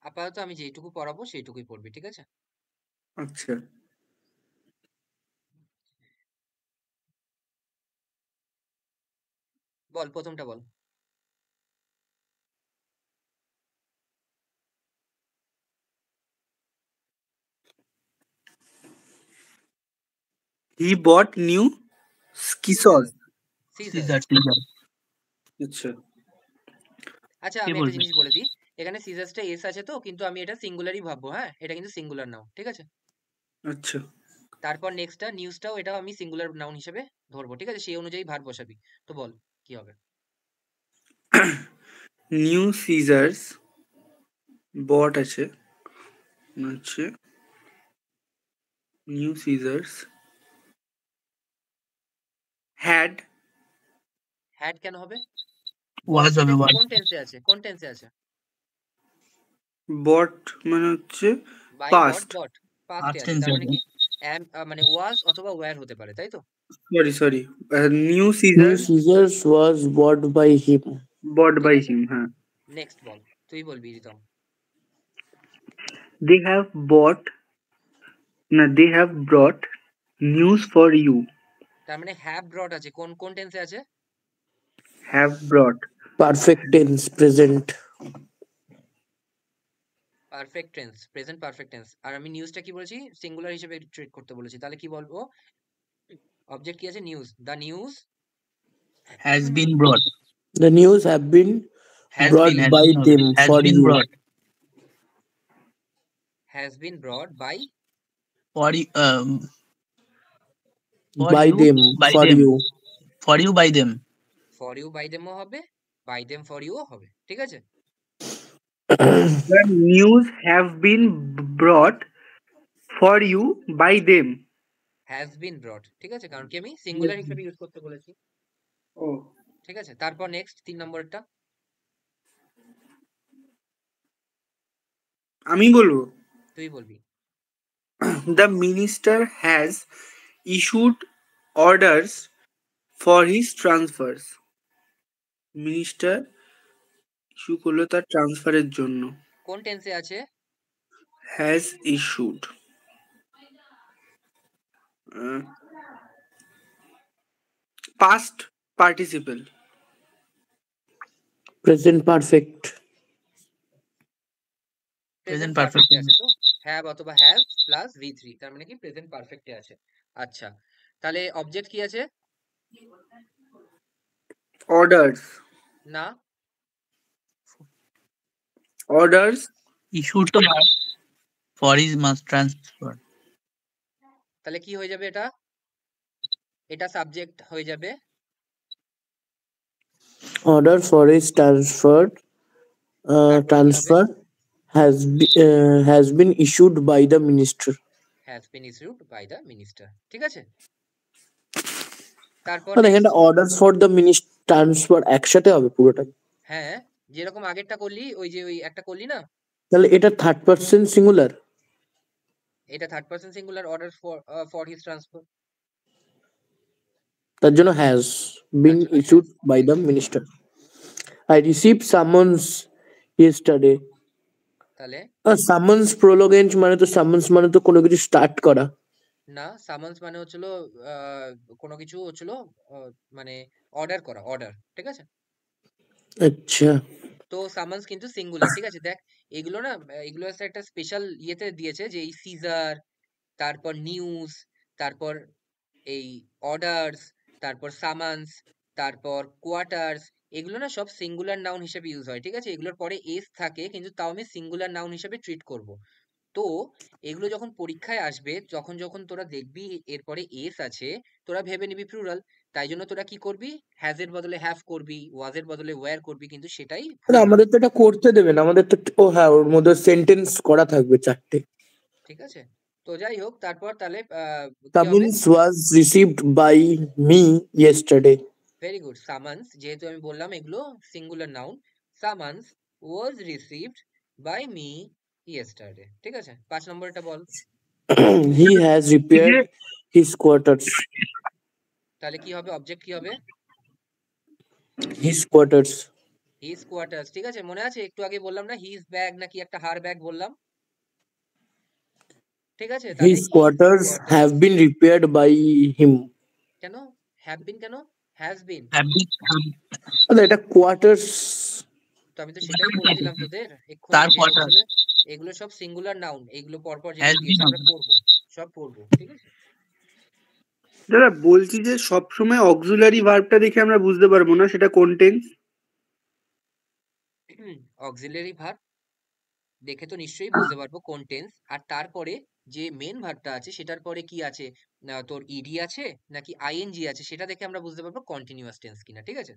Speaker 1: আপাতত আমি যেইটুকু পড়াবো সেইটুকুই পড়বি, ঠিক আছে?
Speaker 5: আচ্ছা।
Speaker 1: বল, প্রথমটা বল।
Speaker 5: হি বট নিউ স্কিসস।
Speaker 1: সিজার।
Speaker 5: আচ্ছা।
Speaker 1: আচ্ছা,
Speaker 3: কে
Speaker 1: আমি একটা
Speaker 3: বলবে
Speaker 1: জিনিস বলে দিই, এখানে সিজার্সটা এস আছে তো, কিন্তু আমি এটা সিঙ্গুলারই ভাববো, হ্যাঁ? এটা কিন্তু সিঙ্গুলার নাউন, ঠিক আছে?
Speaker 5: আচ্ছা।
Speaker 1: তারপর নেক্সটটা নিউজটাও এটাও আমি সিঙ্গুলার নাউন হিসেবে ধরবো, ঠিক আছে? সেই অনুযায়ী ভার্ব বসাবি। তো বল কি হবে?
Speaker 5: নিউ সিজার্স বট আছে হচ্ছে নিউ সিজার্স হ্যাড
Speaker 1: হ্যাড কেন হবে?
Speaker 3: ওয়াজ হবে ওয়াজ।
Speaker 1: কোন টেন্সে আছে? কোন টেন্সে আছে?
Speaker 5: বট মানে হচ্ছে
Speaker 1: বাই
Speaker 5: পাস্ট
Speaker 1: বট পাস্টে
Speaker 3: Past
Speaker 1: আছে,
Speaker 3: tense
Speaker 1: তার মানে
Speaker 3: হবে।
Speaker 1: কি মানে ওয়াজ অথবা ওয়্যার হতে পারে, তাই তো?
Speaker 5: Sorry new
Speaker 2: New
Speaker 5: scissors
Speaker 2: Caesars was bought by him.
Speaker 5: Bought
Speaker 1: ঠিক
Speaker 5: বাই
Speaker 1: আছে,
Speaker 5: হিম। হ্যাঁ,
Speaker 1: নেক্সট বল, তুই বলবি রিতম।
Speaker 5: দে হ্যাভ বট না they have brought news for you.
Speaker 1: তার মানে হ্যাভ ব্রট আছে, কোন কোন টেন্সে আছে?
Speaker 5: Have brought
Speaker 2: Perfect tense, present.
Speaker 1: Perfect tense, present perfect tense. আর আমি নিউজটা কি বলেছি? সিঙ্গুলার হিসেবে ট্রিট করতে বলেছি, তাহলে কি বলবো? অবজেক্ট কি আছে? News. The news
Speaker 3: Has been brought.
Speaker 2: The news have been
Speaker 3: Has
Speaker 2: brought
Speaker 3: been, has
Speaker 2: by
Speaker 3: been হবে।
Speaker 2: them
Speaker 3: Has
Speaker 2: for
Speaker 3: been
Speaker 2: you.
Speaker 3: brought.
Speaker 1: Has been brought by
Speaker 3: For you, for
Speaker 2: By
Speaker 3: you,
Speaker 2: them
Speaker 3: by
Speaker 2: for
Speaker 3: them.
Speaker 2: you.
Speaker 3: For you, by them.
Speaker 1: For you by দেমও হবে, by them for ইউও হবে, ঠিক আছে?
Speaker 5: The news have been brought for you by them.
Speaker 1: Has been brought, ঠিক আছে, কারণ কি আমি সিঙ্গুলার হিসেবে ইউজ করতে বলেছি,
Speaker 5: ও
Speaker 1: ঠিক আছে? তারপর নেক্সট 3 নম্বরটা
Speaker 5: আমি বলবো,
Speaker 1: তুই বলবি।
Speaker 5: The minister has issued orders for his transfers. Minister issue করলো তার ট্রান্সফারের জন্য।
Speaker 1: কোন টেন্সে আছে?
Speaker 5: Has issued past participle.
Speaker 2: Present perfect.
Speaker 1: Present
Speaker 3: Present perfect
Speaker 1: পারফেক্টে আছে
Speaker 3: tense.
Speaker 1: তো, হ্যাভ অথবা হ্যাভ প্লাস V3, তার মানে কি প্রেজেন্ট পারফেক্টে আছে। আচ্ছা, তাহলে অবজেক্ট কি আছে?
Speaker 5: অর্ডার্স
Speaker 1: না,
Speaker 5: orders
Speaker 3: Issued to her for his must transfer.
Speaker 1: তাহলে কি হয়ে যাবে? এটা এটা সাবজেক্ট হয়ে যাবে।
Speaker 2: Order for is transferred.
Speaker 1: তারপরে কি হবে?
Speaker 2: Transfer has been issued by the minister.
Speaker 1: Has been issued by the minister, ঠিক আছে? তারপর
Speaker 2: মানে
Speaker 1: next,
Speaker 2: এখানে orders for the minister transfer একসাথে হবে পুরোটা।
Speaker 1: হ্যাঁ, যেরকম আগেরটা করলি, ওই যে ওই একটা করলি না,
Speaker 2: তাহলে এটা থার্ড পারসন সিঙ্গুলার,
Speaker 1: এটা third person singular, order for his transfer,
Speaker 2: তার জন্য has been
Speaker 1: তার জন্য
Speaker 2: issued
Speaker 1: has
Speaker 2: by
Speaker 1: been
Speaker 2: the minister. I received summons yesterday.
Speaker 1: তাহলে
Speaker 2: সামন্স প্রোলোগেন্স মানে তো সামন্স মানে তো কোনো কিছু স্টার্ট করা।
Speaker 1: না, সামান্স মানে হচ্ছিল কোনো কিছু হচ্ছিল মানে অর্ডার করা, অর্ডার, ঠিক আছে?
Speaker 2: আচ্ছা,
Speaker 1: তো সামান্স কিন্তু সিঙ্গুলার, ঠিক আছে? দেখ, এগুলো না, এগুলো একটা স্পেশাল ইয়েতে দিয়েছে যে এই সিজার, তারপর নিউজ, তারপর এই অর্ডারস, তারপর সামান্স, তারপর কোয়ার্টার্স, এগুলো না সব সিঙ্গুলার নাউন হিসেবে ইউজ হয়, ঠিক আছে? এগুলোর পরে এস থাকে, কিন্তু তাও আমি সিঙ্গুলার নাউন হিসেবে ট্রিট করব। তো এগুলো যখন পরীক্ষায় আসবে, যখন যখন তোরা দেখবি এরপরে এস আছে, তোরা ভেবে নিবি প্লুরাল, তাই জন্য তোরা কি করবি? হ্যাজ এর বদলে হ্যাভ করবি, ওয়াজ এর বদলে ওয়্যার করবি, কিন্তু সেটাই ভুল হবে,
Speaker 2: আমাদের তো এটা করতে দেবেন, আমাদের তো ও হ্যাঁ ওর মধ্যে সেন্টেন্স করা থাকবে 4টে।
Speaker 1: ঠিক আছে? তো যাই হোক, তারপর তাহলে কি হবে?
Speaker 2: Summons was received by me yesterday.
Speaker 1: Very good. Summons, যেহেতু আমি বললাম এগুলো singular noun, summons was received by me yesterday, ঠিক আছে? 5 নম্বরটা বল।
Speaker 2: He has repaired his quarters.
Speaker 1: তাহলে কি হবে? অবজেক্ট কি হবে?
Speaker 2: His quarters.
Speaker 1: হিজ কোয়ার্টার্স, ঠিক আছে? মনে আছে একটু আগে বললাম না, হিজ ব্যাগ নাকি একটা হার ব্যাগ বললাম, ঠিক আছে? তাহলে
Speaker 2: His quarters have been repaired by him.
Speaker 1: কেন হ্যাভ বিন, কেন হ্যাজ বিন?
Speaker 3: Have been,
Speaker 2: আচ্ছা, এটা কোয়ার্টার্স।
Speaker 1: তো আমি তো সেটাই বলে দিলাম তোদের এক্ষুনি,
Speaker 3: তার
Speaker 1: যে
Speaker 3: quarters.
Speaker 1: এগুলো সব সিঙ্গুলার নাউন, এগুলো পরপর
Speaker 3: Has
Speaker 1: যেগুলো
Speaker 3: been
Speaker 1: দিয়েছে আমরা
Speaker 3: হবে।
Speaker 1: পড়বো, সব পড়বো, ঠিক আছে?
Speaker 5: দাদা বলছি যে সবসময় অক্সিলারি ভার্বটা দেখে আমরা বুঝতে পারবো না সেটা কোন টেন্স।
Speaker 1: অক্সিলারি ভার্ব দেখে তো নিশ্চয়ই বুঝতে পারবো কোন টেন্স, আর তারপরে যে মেন ভার্বটা আছে সেটার পরে কি আছে, তোর ইডি আছে নাকি আইএনজি আছে, সেটা দেখে আমরা বুঝতে পারবো কন্টিনিউয়াস টেন্স কিনা, ঠিক আছে?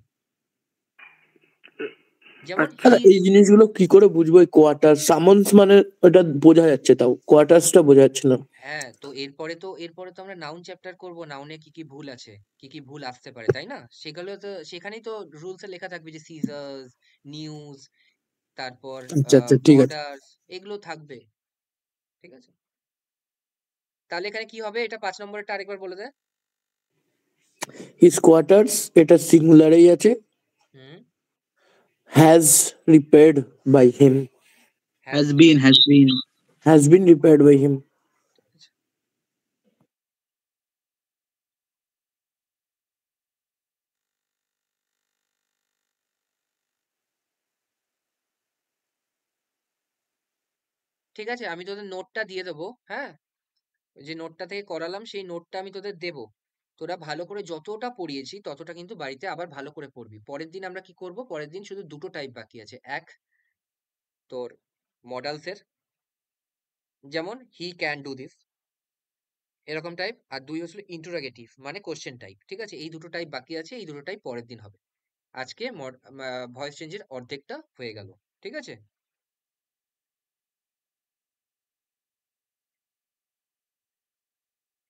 Speaker 1: যেমন
Speaker 5: আচ্ছা
Speaker 2: দাদা
Speaker 1: হি
Speaker 2: এই জিনিসগুলো কি করে বুঝবো? এই কোয়ার্টার সামন্স মানে ওটা বোঝা যাচ্ছে, তাও কোয়ার্টার্সটা বোঝা যাচ্ছে না।
Speaker 1: হ্যাঁ, তো এরপরে তো আমরা নাউন চ্যাপ্টার করব, নাউনে কি কি ভুল আছে, কি কি ভুল আসতে পারে, তাই না? সেগুলো তো সেখানেই তো রুলসে লেখা থাকবে যে সিজার্স, নিউজ, তারপর
Speaker 2: আচ্ছা আচ্ছা, ঠিক আছে।
Speaker 1: বর্ডার্স, এগুলো থাকবে। ঠিক আছে, তাহলে এখানে কি হবে? এটা 5 নম্বরটা আরেকবার বলে দে।
Speaker 2: হিজ কোয়ার্টার্স, এটা সিঙ্গুলারেই আছে।
Speaker 1: হুম,
Speaker 2: has repaired by him,
Speaker 1: has
Speaker 3: has been
Speaker 2: has been repaired by him.
Speaker 1: ঠিক আছে, আমি তোদের নোটটা দিয়ে দেবো। হ্যাঁ, যে নোটটা থেকে করালাম সেই নোটটা আমি তোদের দেবো। তোরা ভালো করে যতটা পড়িয়েছি ততটা কিন্তু বাড়িতে আবার ভালো করে পড়বি। পরের দিন আমরা কি করব? পরের দিন শুধু দুটো টাইপ বাকি আছে। এক, তোর মডালসের, যেমন হি ক্যান ডু দিস, এরকম টাইপ। আর দুই হচ্ছিল ইন্টারোগেটিভ মানে কোশ্চেন টাইপ। ঠিক আছে, এই দুটো টাইপ বাকি আছে, এই দুটো টাইপ পরের দিন হবে। আজকে ভয়েস চেঞ্জের অর্ধেকটা হয়ে গেল। ঠিক আছে।